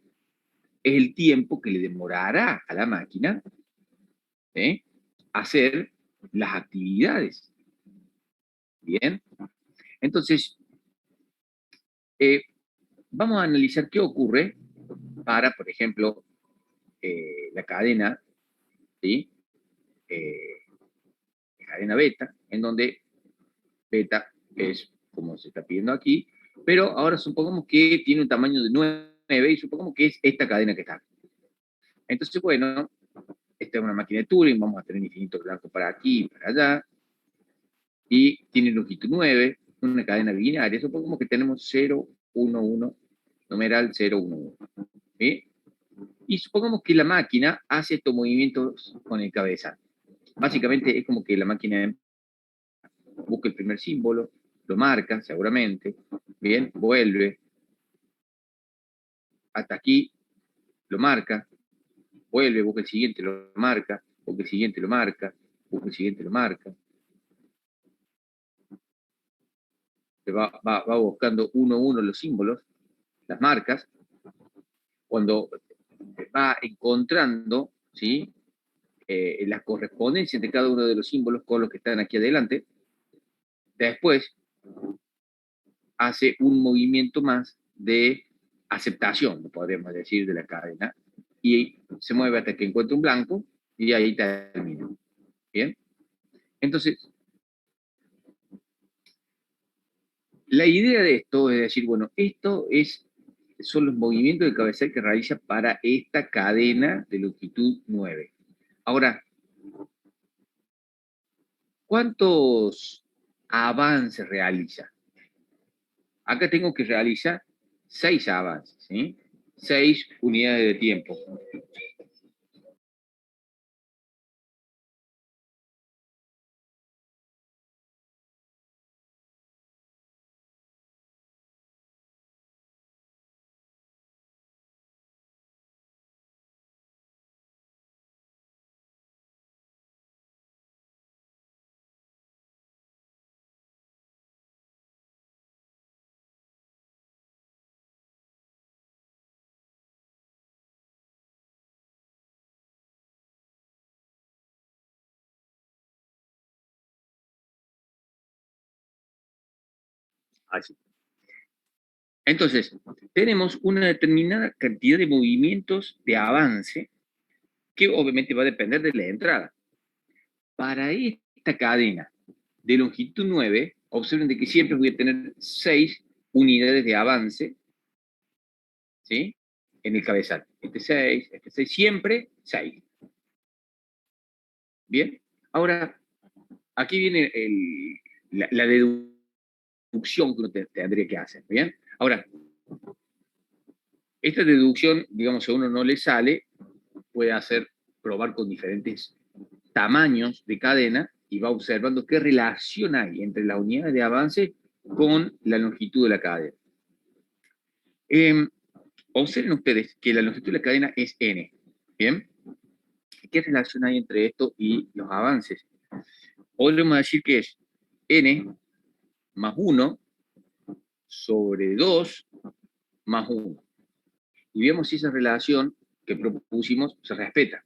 S1: es el tiempo que le demorará a la máquina ¿eh? hacer las actividades. Bien, entonces eh, vamos a analizar qué ocurre para, por ejemplo, la cadena, ¿sí? Eh, cadena beta, en donde beta es como se está pidiendo aquí, pero ahora supongamos que tiene un tamaño de 9 y supongamos que es esta cadena que está. Entonces, bueno, esta es una máquina de Turing, vamos a tener infinitos blancos para aquí y para allá, y tiene longitud 9, una cadena binaria, supongamos que tenemos 0, 1, 1, numeral 0, 1, 1. ¿Sí? Y supongamos que la máquina hace estos movimientos con el cabezal. Básicamente es como que la máquina busca el primer símbolo, lo marca seguramente, bien, vuelve hasta aquí, lo marca, vuelve, busca el siguiente, lo marca, busca el siguiente, lo marca, busca el siguiente, lo marca, va buscando uno a uno los símbolos, las marcas, cuando va encontrando ¿sí? La correspondencia entre cada uno de los símbolos con los que están aquí adelante, después hace un movimiento más de aceptación, podríamos decir, de la cadena, y se mueve hasta que encuentra un blanco y ahí termina. ¿Bien? Entonces, la idea de esto es decir, bueno, son los movimientos de cabezal que realiza para esta cadena de longitud 9. Ahora, ¿cuántos avances realiza? Acá tengo que realizar 6 avances, ¿sí? 6 unidades de tiempo. Así. Entonces, tenemos una determinada cantidad de movimientos de avance que obviamente va a depender de la entrada. Para esta cadena de longitud 9, observen de que siempre voy a tener 6 unidades de avance ¿sí? En el cabezal. Este 6, siempre 6. ¿Bien? Ahora, aquí viene la deducción que uno tendría que hacer, ¿bien? Ahora, esta deducción, digamos, si a uno no le sale, puede probar con diferentes tamaños de cadena y va observando qué relación hay entre las unidades de avance con la longitud de la cadena. Observen ustedes que la longitud de la cadena es n, ¿bien? ¿Qué relación hay entre esto y los avances? Podemos decir que es n más 1 sobre 2 más 1. Y vemos si esa relación que propusimos se respeta.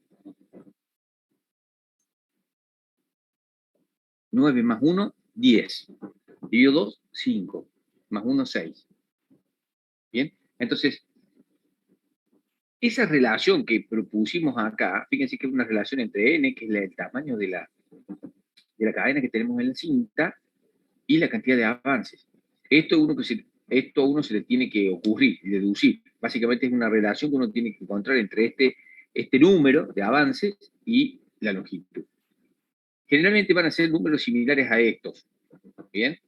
S1: 9 más 1, 10. Dividido 2, 5. Más 1, 6. ¿Bien? Entonces, esa relación que propusimos acá, fíjense que es una relación entre n, que es el tamaño de la cadena que tenemos en la cinta, y la cantidad de avances. Esto a uno se le tiene que ocurrir, deducir. Básicamente es una relación que uno tiene que encontrar entre este número de avances y la longitud. Generalmente van a ser números similares a estos. ¿Bien?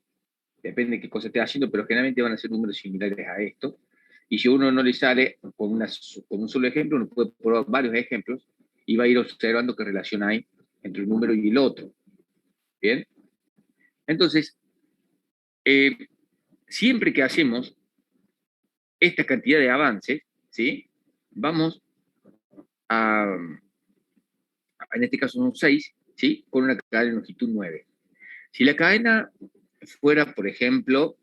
S1: Depende de qué cosa esté haciendo, pero generalmente van a ser números similares a estos. Y si uno no le sale con un solo ejemplo, uno puede probar varios ejemplos y va a ir observando qué relación hay entre un número y el otro. ¿Bien? Entonces, siempre que hacemos esta cantidad de avances, ¿sí? Vamos en este caso son 6, ¿sí? Con una cadena de longitud 9. Si la cadena fuera, por ejemplo,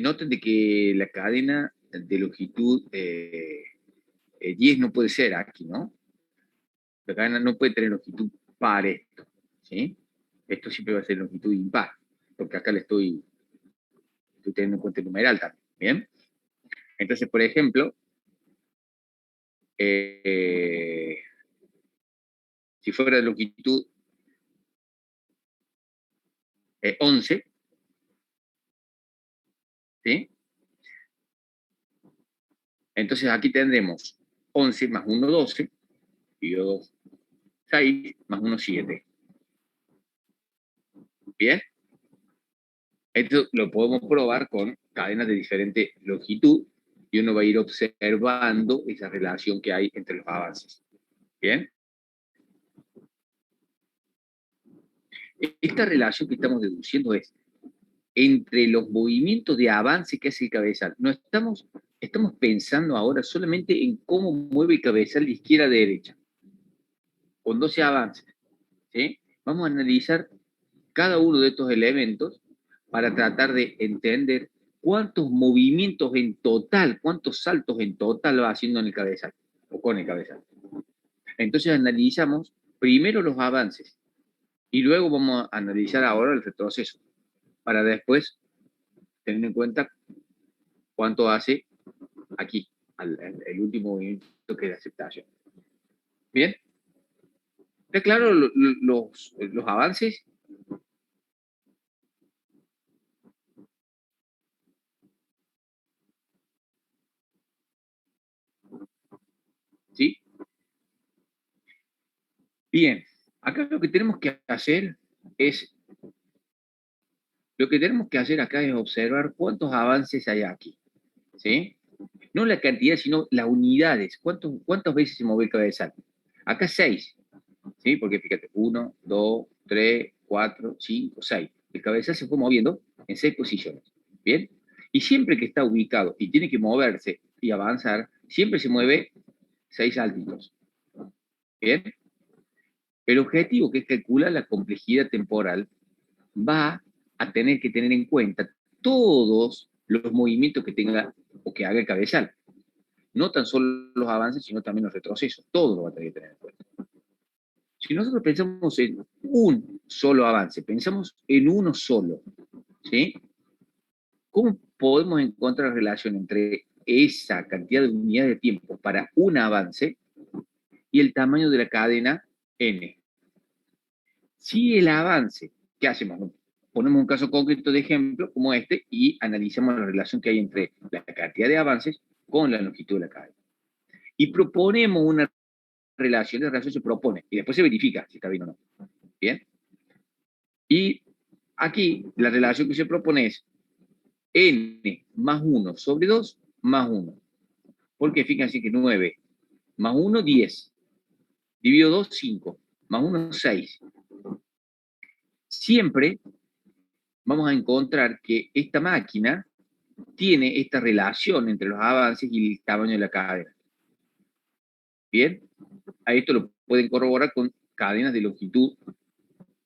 S1: noten de que la cadena de longitud 10 no puede ser aquí, ¿no? La cadena no puede tener longitud par esto, ¿sí? Esto siempre va a ser longitud impar, porque acá le estoy teniendo en cuenta el numeral también, ¿bien? Entonces, por ejemplo, si fuera de longitud 11, ¿sí? Entonces aquí tendremos 11 más 1, 12, y 2, 6, más 1, 7. ¿Bien? Esto lo podemos probar con cadenas de diferente longitud y uno va a ir observando esa relación que hay entre los avances. ¿Bien? Esta relación que estamos deduciendo es entre los movimientos de avance que hace el cabezal. No estamos pensando ahora solamente en cómo mueve el cabezal de izquierda a derecha, con 12 avances. ¿Sí? Vamos a analizar cada uno de estos elementos para tratar de entender cuántos movimientos en total, cuántos saltos en total va haciendo en el cabezal, o con el cabezal. Entonces analizamos primero los avances, y luego vamos a analizar ahora el retroceso, para después tener en cuenta cuánto hace aquí, el último movimiento que es de aceptación. ¿Bien? ¿Está claro los avances? ¿Sí? Bien, acá lo que tenemos que hacer acá es observar cuántos avances hay aquí, ¿sí? No la cantidad, sino las unidades. ¿Cuántas veces se mueve el cabezal? Acá 6, ¿sí? Porque fíjate, 1, 2, 3, 4, 5, 6. El cabezal se fue moviendo en 6 posiciones, ¿bien? Y siempre que está ubicado y tiene que moverse y avanzar, siempre se mueve 6 saltitos, ¿bien? El objetivo, que es calcular la complejidad temporal, va a tener que tener en cuenta todos los movimientos que tenga o que haga el cabezal. No tan solo los avances, sino también los retrocesos. Todo lo va a tener que tener en cuenta. Si nosotros pensamos en un solo avance, pensamos en uno solo, ¿sí? ¿Cómo podemos encontrar relación entre esa cantidad de unidades de tiempo para un avance y el tamaño de la cadena n? Si el avance, ¿qué hacemos? Ponemos un caso concreto de ejemplo como este y analizamos la relación que hay entre la cantidad de avances con la longitud de la cadena. Y proponemos una relación, la relación se propone, y después se verifica si está bien o no. ¿Bien? Y aquí la relación que se propone es n más 1 sobre 2 más 1. Porque fíjense que 9 más 1, 10. Dividido 2, 5. Más 1, 6. Siempre vamos a encontrar que esta máquina tiene esta relación entre los avances y el tamaño de la cadena. ¿Bien? A esto lo pueden corroborar con cadenas de longitud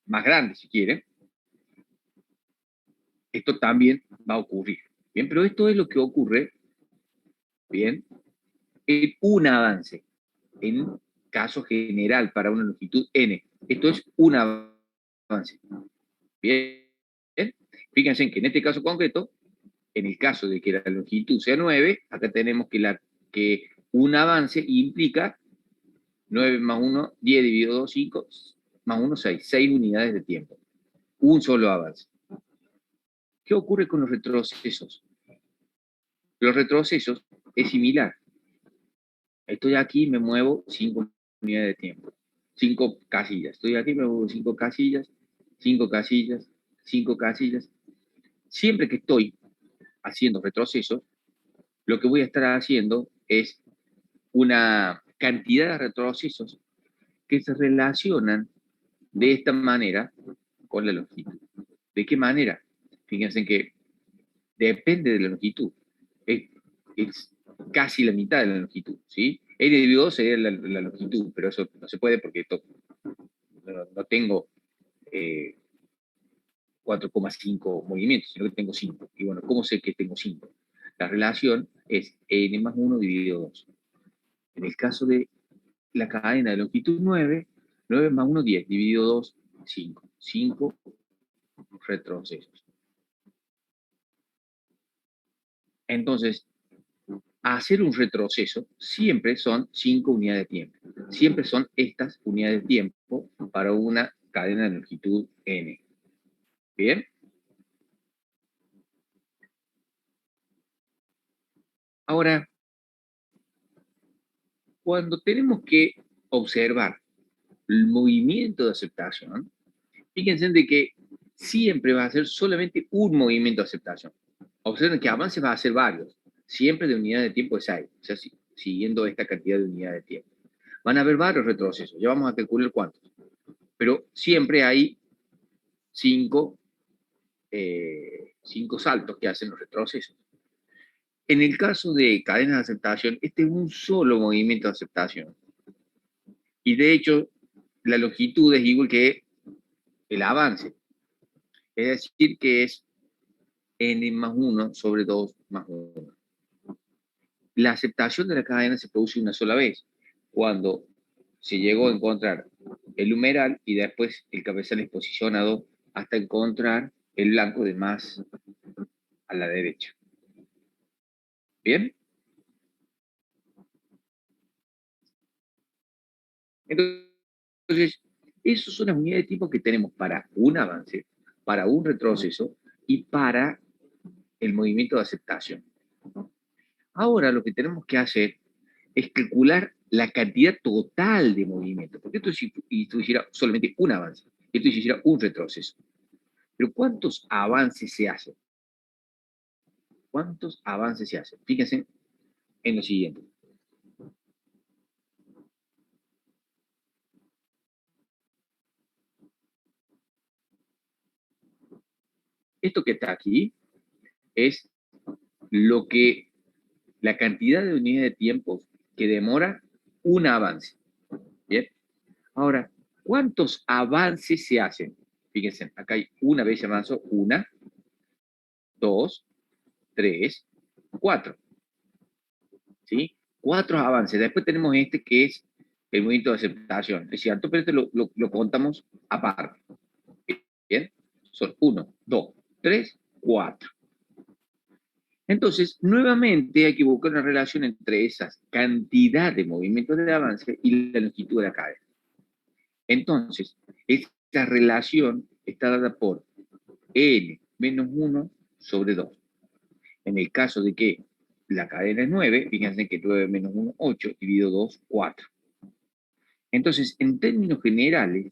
S1: más grandes, si quieren. Esto también va a ocurrir. Bien, pero esto es lo que ocurre, bien, en un avance, en caso general para una longitud n. Esto es un avance. Bien, fíjense que en este caso concreto, en el caso de que la longitud sea 9, acá tenemos que un avance implica 9 más 1, 10 dividido 2, 5, más 1, 6. 6 unidades de tiempo. Un solo avance. ¿Qué ocurre con los retrocesos? Los retrocesos es similar. Estoy aquí, me muevo 5 unidades de tiempo. 5 casillas. Estoy aquí, me muevo 5 casillas, 5 casillas, 5 casillas. Siempre que estoy haciendo retrocesos, lo que voy a estar haciendo es una cantidad de retrocesos que se relacionan de esta manera con la longitud. ¿De qué manera? Fíjense que depende de la longitud. Es casi la mitad de la longitud, ¿sí? N dividido 2 sería la longitud, pero eso no se puede porque no tengo 4,5 movimientos, sino que tengo 5. Y bueno, ¿cómo sé que tengo 5? La relación es n más 1 dividido 2. En el caso de la cadena de longitud 9, 9 más 1, 10, dividido 2, 5. 5 retrocesos. Entonces, hacer un retroceso siempre son 5 unidades de tiempo. Siempre son estas unidades de tiempo para una cadena de longitud n. ¿Bien? Ahora, cuando tenemos que observar el movimiento de aceptación, fíjense de que siempre va a ser solamente un movimiento de aceptación. Observen que avance va a ser varios, siempre de unidad de tiempo de 6, o sea, siguiendo esta cantidad de unidades de tiempo. Van a haber varios retrocesos, ya vamos a calcular cuántos, pero siempre hay 5 saltos que hacen los retrocesos. En el caso de cadenas de aceptación, este es un solo movimiento de aceptación. Y de hecho, la longitud es igual que el avance. Es decir, que es n más 1 sobre 2 más 1. La aceptación de la cadena se produce una sola vez, cuando se llegó a encontrar el humeral y después el cabezal es posicionado hasta encontrar el blanco de más a la derecha. ¿Bien? Entonces, esas son las unidades de tiempo que tenemos para un avance, para un retroceso y para el movimiento de aceptación. Ahora lo que tenemos que hacer es calcular la cantidad total de movimiento, porque esto si hiciera solamente un avance, esto si hiciera un retroceso. Pero ¿cuántos avances se hacen? ¿Cuántos avances se hacen? Fíjense en lo siguiente. Esto que está aquí es la cantidad de unidades de tiempo que demora un avance. ¿Bien? Ahora, ¿cuántos avances se hacen? Fíjense, acá hay una vez avanzo, 1, 2, 3, 4. ¿Sí? 4 avances. Después tenemos este que es el movimiento de aceptación. Es cierto, pero este lo contamos aparte. ¿Bien? Son 1, 2, 3, 4. Entonces, nuevamente hay que buscar una relación entre esa cantidad de movimientos de avance y la longitud de la cadena. Entonces, esta relación está dada por n menos 1 sobre 2. En el caso de que la cadena es 9, fíjense que 9 menos 1, 8, dividido 2, 4. Entonces, en términos generales,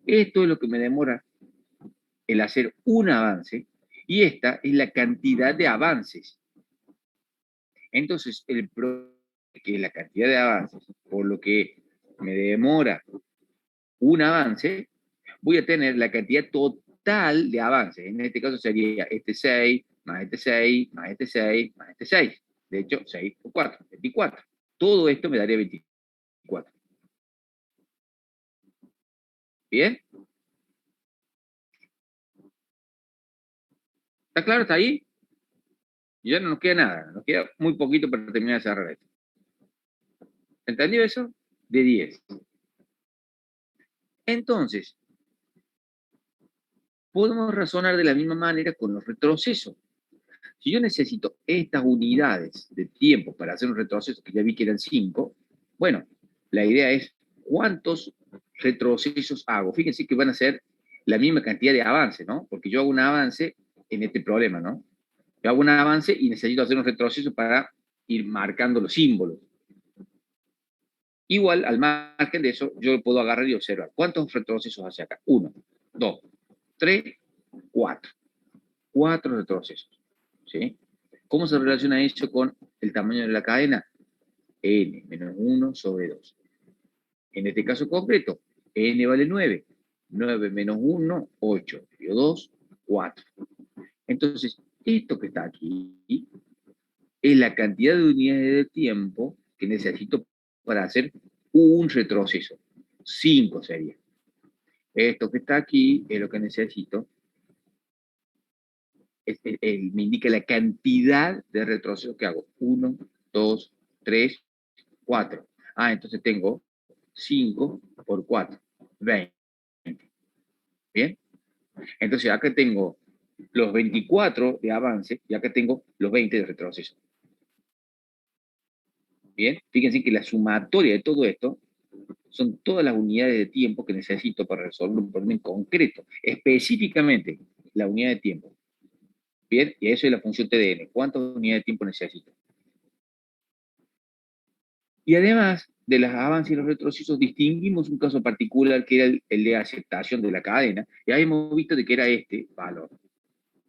S1: esto es lo que me demora el hacer un avance, y esta es la cantidad de avances. Entonces, el problema es que la cantidad de avances, por lo que me demora un avance, voy a tener la cantidad total de avances. En este caso sería este 6, más este 6, más este 6, más este 6. De hecho, 6 por 4, 24. Todo esto me daría 24. ¿Bien? ¿Está claro? ¿Está ahí? Ya no nos queda nada. Nos queda muy poquito para terminar de cerrar esto. ¿Entendió eso? De 10. Entonces, podemos razonar de la misma manera con los retrocesos. Si yo necesito estas unidades de tiempo para hacer un retroceso, que ya vi que eran 5, bueno, la idea es cuántos retrocesos hago. Fíjense que van a ser la misma cantidad de avance, ¿no? Porque yo hago un avance en este problema, ¿no? Yo hago un avance y necesito hacer un retroceso para ir marcando los símbolos. Igual, al margen de eso, yo puedo agarrar y observar. ¿Cuántos retrocesos hace acá? 1, 2, 3, 4. 4 retrocesos. ¿Sí? ¿Cómo se relaciona eso con el tamaño de la cadena? N menos 1 sobre 2. En este caso concreto, N vale 9. 9 menos 1, 8. 2, 4. Entonces, esto que está aquí es la cantidad de unidades de tiempo que necesito para hacer un retroceso. 5 sería. Esto que está aquí es lo que necesito. Me indica la cantidad de retrocesos que hago. 1, 2, 3, 4. Entonces tengo 5 por 4, 20. ¿Bien? Entonces acá tengo los 24 de avance y acá tengo los 20 de retroceso. ¿Bien? Fíjense que la sumatoria de todo esto son todas las unidades de tiempo que necesito para resolver un problema en concreto. Específicamente, la unidad de tiempo. ¿Bien? Y eso es la función TDN. ¿Cuántas unidades de tiempo necesito? Y además de los avances y los retrocesos, distinguimos un caso particular que era el de aceptación de la cadena. Y ahí hemos visto de que era este valor.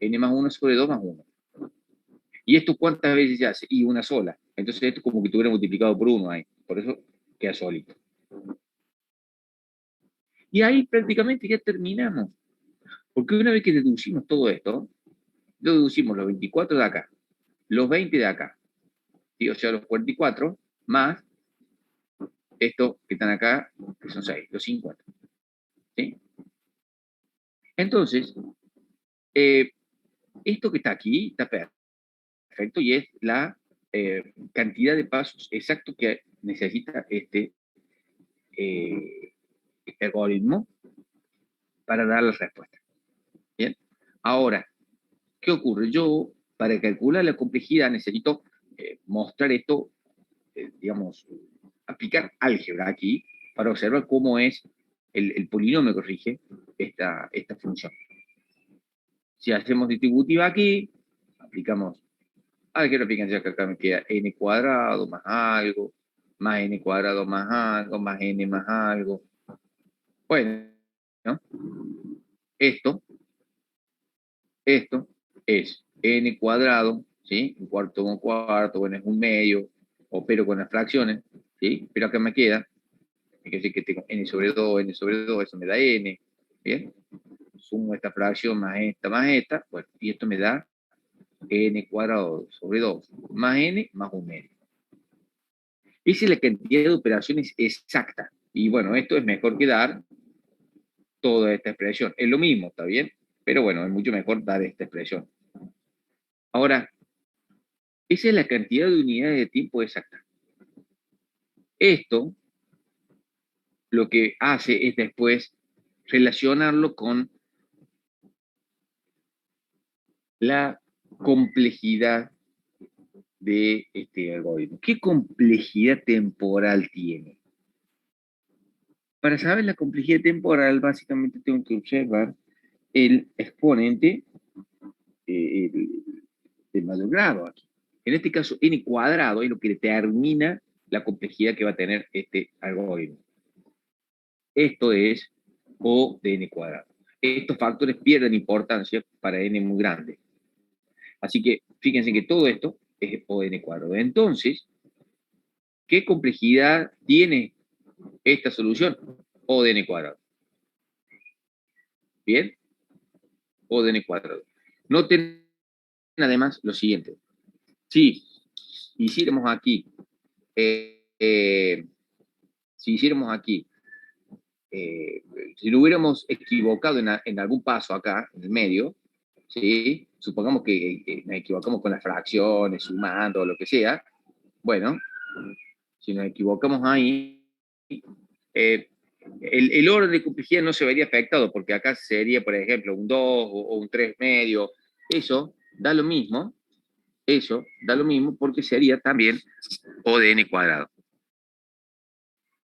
S1: N más 1 sobre 2 más 1. ¿Y esto cuántas veces se hace? Y una sola. Entonces esto es como que tuviera multiplicado por 1 ahí. Por eso queda solito. Y ahí prácticamente ya terminamos. Porque una vez que deducimos todo esto, deducimos los 24 de acá, los 20 de acá, ¿sí? O sea, los 44, más estos que están acá, que son 6, los 50. ¿Sí? Entonces, esto que está aquí está perfecto y es la cantidad de pasos exactos que necesita este algoritmo para dar la respuesta. Bien. Ahora, ¿qué ocurre? Yo, para calcular la complejidad, necesito mostrar esto, digamos, aplicar álgebra aquí para observar cómo es el polinomio que rige esta función. Si hacemos distributiva aquí, aplicamos álgebra, fíjense que acá me queda n cuadrado más algo, más n cuadrado más algo, más n más algo. Bueno, ¿no? Esto es n cuadrado, ¿sí? Un cuarto, bueno, es un medio, opero con las fracciones, ¿sí? Pero acá me queda, hay que decir que tengo n sobre 2, eso me da n, ¿bien? Sumo esta fracción más esta, bueno, y esto me da n cuadrado sobre 2, más n más un medio. Esa es la cantidad de operaciones exacta. Y bueno, esto es mejor que dar toda esta expresión. Es lo mismo, ¿está bien? Pero bueno, es mucho mejor dar esta expresión. Ahora, esa es la cantidad de unidades de tiempo exacta. Esto lo que hace es después relacionarlo con la complejidad de este algoritmo. ¿Qué complejidad temporal tiene? Para saber la complejidad temporal, básicamente tengo que observar el exponente del mayor grado aquí. En este caso, n cuadrado es lo que determina la complejidad que va a tener este algoritmo. Esto es O de n cuadrado. Estos factores pierden importancia para n muy grande. Así que fíjense que todo esto es O de n cuadrado. Entonces, ¿qué complejidad tiene esta solución? O de n cuadrado. ¿Bien? O de n cuadrado. Noten además lo siguiente. Si hiciéramos aquí, si lo hubiéramos equivocado en algún paso acá, en el medio, ¿sí? Supongamos que nos equivocamos con las fracciones, sumando, o lo que sea, bueno, si nos equivocamos ahí, el orden de complejidad no se vería afectado, porque acá sería, por ejemplo, un 2 o un 3 medio, eso da lo mismo, porque sería también O de n cuadrado.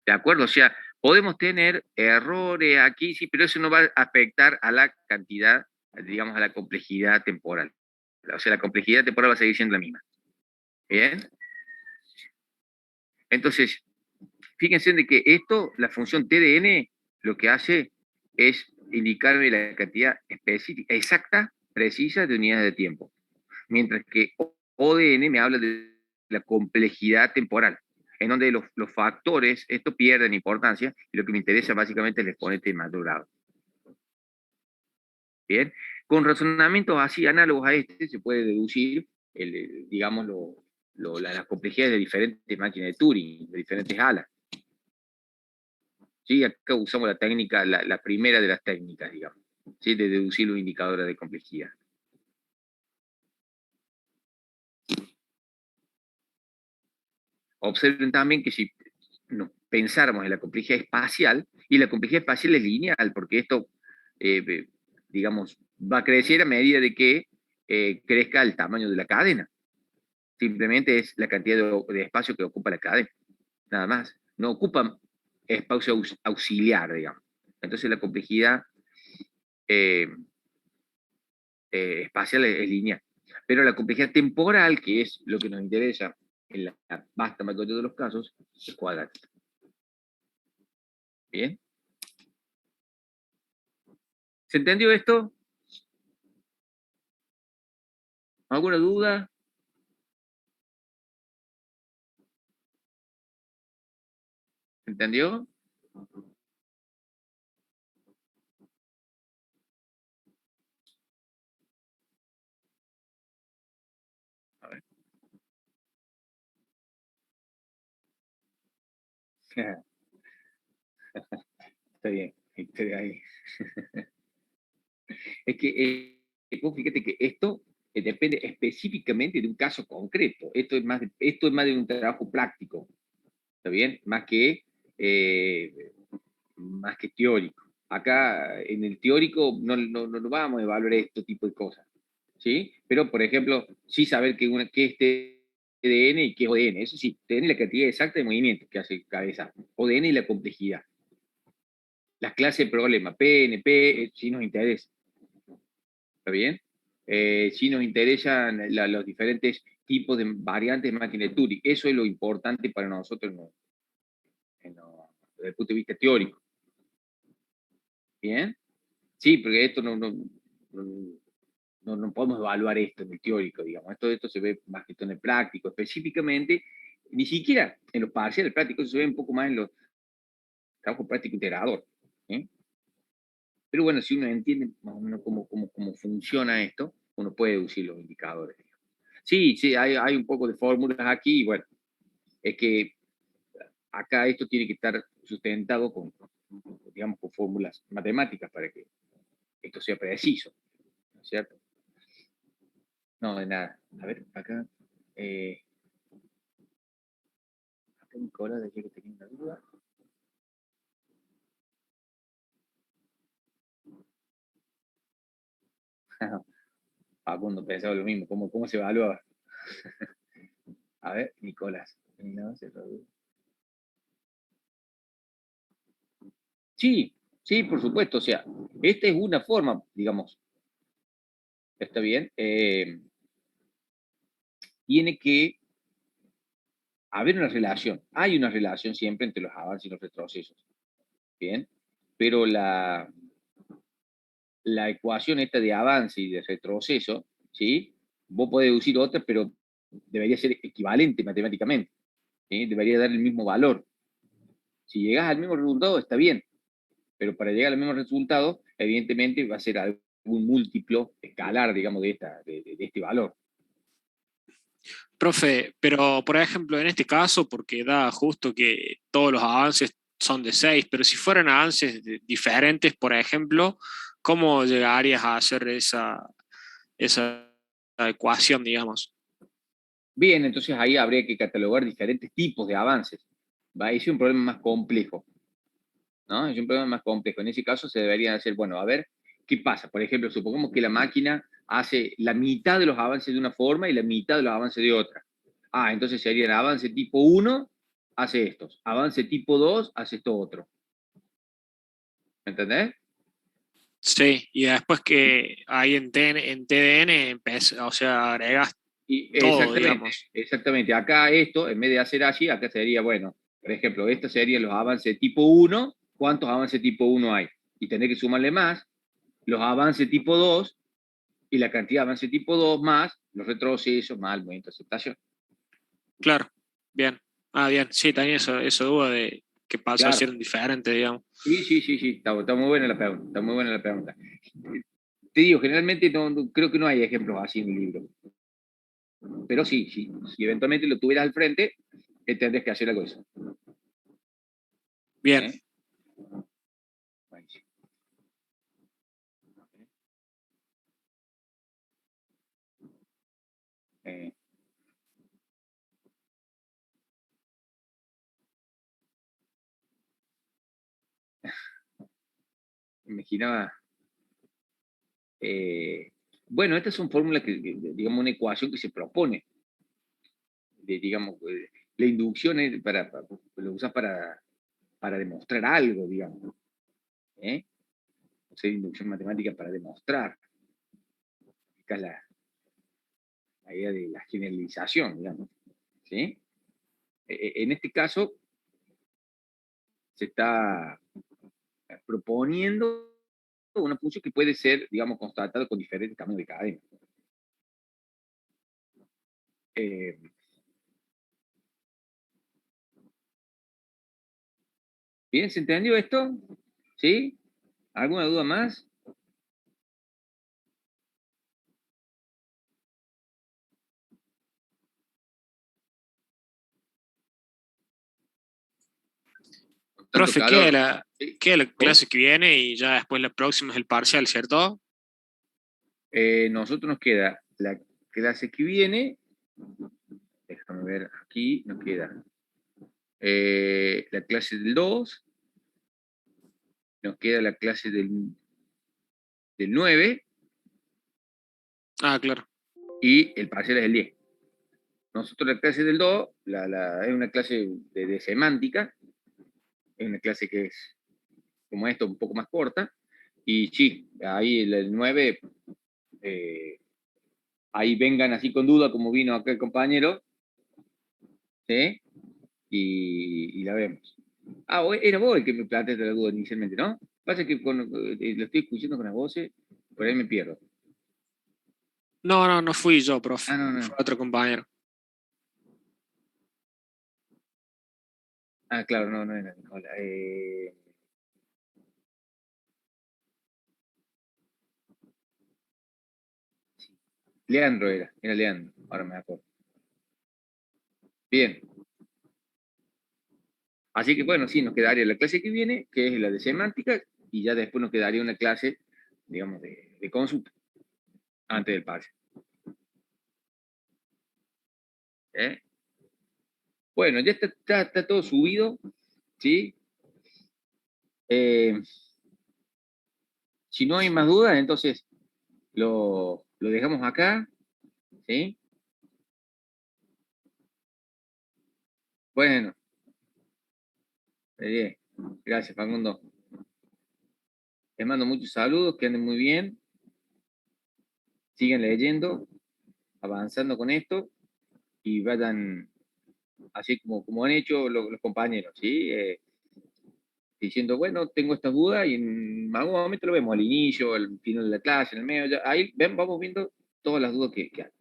S1: ¿De acuerdo? O sea, podemos tener errores aquí, sí, pero eso no va a afectar a la cantidad, digamos, a la complejidad temporal. O sea, la complejidad temporal va a seguir siendo la misma. ¿Bien? Entonces, fíjense de que esto, la función T de n, lo que hace es indicarme la cantidad específica, exacta, precisa de unidades de tiempo. Mientras que O de n me habla de la complejidad temporal, en donde los factores, esto pierden importancia, y lo que me interesa básicamente es el exponente de mayor grado. Bien, con razonamientos así análogos a este, se puede deducir, digamos, las complejidades de diferentes máquinas de Turing, de diferentes alas. ¿Sí? Acá usamos la técnica, la primera de las técnicas, digamos, ¿sí? De deducir los indicadores de complejidad. Observen también que si nos pensáramos en la complejidad espacial, y la complejidad espacial es lineal, porque esto, digamos, va a crecer a medida de que crezca el tamaño de la cadena. Simplemente es la cantidad de espacio que ocupa la cadena, nada más. No ocupa espacio auxiliar, digamos. Entonces la complejidad eh, espacial es lineal. Pero la complejidad temporal, que es lo que nos interesa en la vasta mayoría de los casos, es cuadrática. ¿Bien? ¿Se entendió esto? ¿Alguna duda? ¿Se entendió? A ver. Está bien, estoy ahí. Es que, fíjate que esto depende específicamente de un caso concreto. Esto es más de un trabajo práctico, ¿está bien? Más que teórico. Acá en el teórico no vamos a evaluar este tipo de cosas, ¿sí? Pero, por ejemplo, sí saber qué es TDN y qué es ODN. Eso sí, TDN es la cantidad exacta de movimientos que hace cabeza. ODN y la complejidad. Las clases de problema, PNP, sí nos interesa. ¿Está bien? Sí nos interesan los diferentes tipos de variantes de máquina de Turing. Eso es lo importante para nosotros desde el punto de vista teórico. ¿Bien? Sí, porque esto no podemos evaluar esto en el teórico, digamos. Esto se ve más que todo en el práctico, específicamente, ni siquiera en los parciales prácticos, se ve un poco más en los trabajos prácticos integrador. ¿Eh? Pero bueno, si uno entiende más o menos cómo funciona esto, uno puede deducir los indicadores. Sí, sí, hay un poco de fórmulas aquí, y bueno, es que acá esto tiene que estar sustentado digamos, con fórmulas matemáticas para que esto sea preciso, ¿no es cierto? No, de nada. A ver, acá. Acá Nicolás decía que tenía una duda. Facundo pensaba lo mismo. ¿Cómo se evalúa? A ver, Nicolás. No, sí, sí, por supuesto. O sea, esta es una forma, digamos. ¿Está bien? tiene que haber una relación. Hay una relación siempre entre los avances y los retrocesos. Bien, pero la ecuación esta de avance y de retroceso, ¿sí? Vos podés deducir otra, pero debería ser equivalente matemáticamente. ¿Sí? Debería dar el mismo valor. Si llegas al mismo resultado, está bien, pero para llegar al mismo resultado, evidentemente va a ser algún múltiplo escalar, digamos, de este valor.
S3: Profe, pero por ejemplo, en este caso, porque da justo que todos los avances son de 6, pero si fueran avances diferentes, por ejemplo, ¿cómo llegarías a hacer esa ecuación, digamos?
S1: Bien, entonces ahí habría que catalogar diferentes tipos de avances. ¿Va? Ese es un problema más complejo, ¿no? Es un problema más complejo. En ese caso se deberían hacer, bueno, a ver, ¿qué pasa? Por ejemplo, supongamos que la máquina hace la mitad de los avances de una forma y la mitad de los avances de otra. Ah, entonces serían avance tipo 1, hace estos. Avance tipo 2, hace esto otro. ¿Entendés?
S3: Sí, y después que ahí en TDN, o sea, agregas
S1: Y
S3: todo,
S1: exactamente,
S3: digamos.
S1: exactamente. Acá esto, en vez de hacer así, acá sería, bueno, por ejemplo, estos serían los avances tipo 1. ¿Cuántos avances tipo 1 hay? Y tener que sumarle más los avances tipo 2 y la cantidad de avances tipo 2 más los retrocesos más el movimiento de aceptación.
S3: Claro, bien. Ah, bien, sí, también eso duda de que pasó a
S1: Claro.
S3: ser diferente, digamos.
S1: Sí, sí, sí, sí. Está muy buena la pregunta. Está muy buena la pregunta. Te digo, generalmente creo que no hay ejemplos así en el libro. Pero sí, sí, si eventualmente lo tuvieras al frente, tendrías que hacer algo de eso.
S3: Bien.
S1: ¿Eh? Buenísimo. Eh, imaginaba. Bueno, estas son fórmulas digamos, una ecuación que se propone. Digamos, la inducción es lo usas para demostrar algo, digamos. ¿Eh? O sea, inducción matemática para demostrar. Esta es la idea de la generalización, digamos. ¿Sí? En este caso, se está proponiendo una función que puede ser, digamos, constatada con diferentes tamaños de cadena. Eh, ¿Bien? ¿Se entendió esto? ¿Sí? ¿Alguna duda más? Tanto
S3: Profe, ¿qué es
S1: calor.
S3: la,
S1: ¿Sí?
S3: qué es la
S1: ¿Cómo?
S3: clase que viene? Y ya después la próxima es el parcial, ¿cierto?
S1: Nosotros nos queda la clase que viene, déjame ver, aquí nos queda la clase del 2, nos queda la clase del 9
S3: Ah, claro.
S1: y el parcial es el 10. Nosotros la clase del 2 es una clase de semántica, es una clase que es como esto, un poco más corta, y sí, ahí el 9, eh, ahí vengan así con duda como vino acá el compañero, ¿sí? Y la vemos. Ah, era vos el que me planteaste la duda inicialmente, ¿no? Pasa que lo estoy escuchando con las voces, por ahí me pierdo.
S3: No, no, no fui yo, profe.
S1: Ah, no,
S3: Fue
S1: no.
S3: otro compañero.
S1: Ah, claro, no, no era Nicola. Leandro era Leandro, ahora me acuerdo. Bien, así que bueno, sí, nos quedaría la clase que viene, que es la de semántica, y ya después nos quedaría una clase, digamos, de consulta, antes del pase. ¿Eh? Bueno, ya está todo subido, ¿sí? Eh, si no hay más dudas, entonces lo dejamos acá, ¿sí? Bueno, bien. Gracias, Facundo. Les mando muchos saludos, que anden muy bien, sigan leyendo, avanzando con esto, y vayan, así como han hecho los compañeros, ¿sí? Diciendo, bueno, tengo estas dudas y en algún momento lo vemos, al inicio, al final de la clase, en el medio, ahí vamos viendo todas las dudas que hay,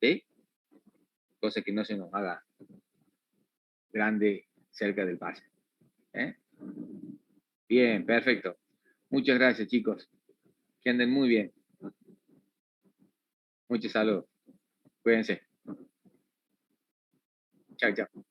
S1: ¿sí? Cosa que no se nos haga grande cerca del pase. ¿Eh? Bien, perfecto. Muchas gracias, chicos. Que anden muy bien. Muchos saludos. Cuídense. Chao, chao.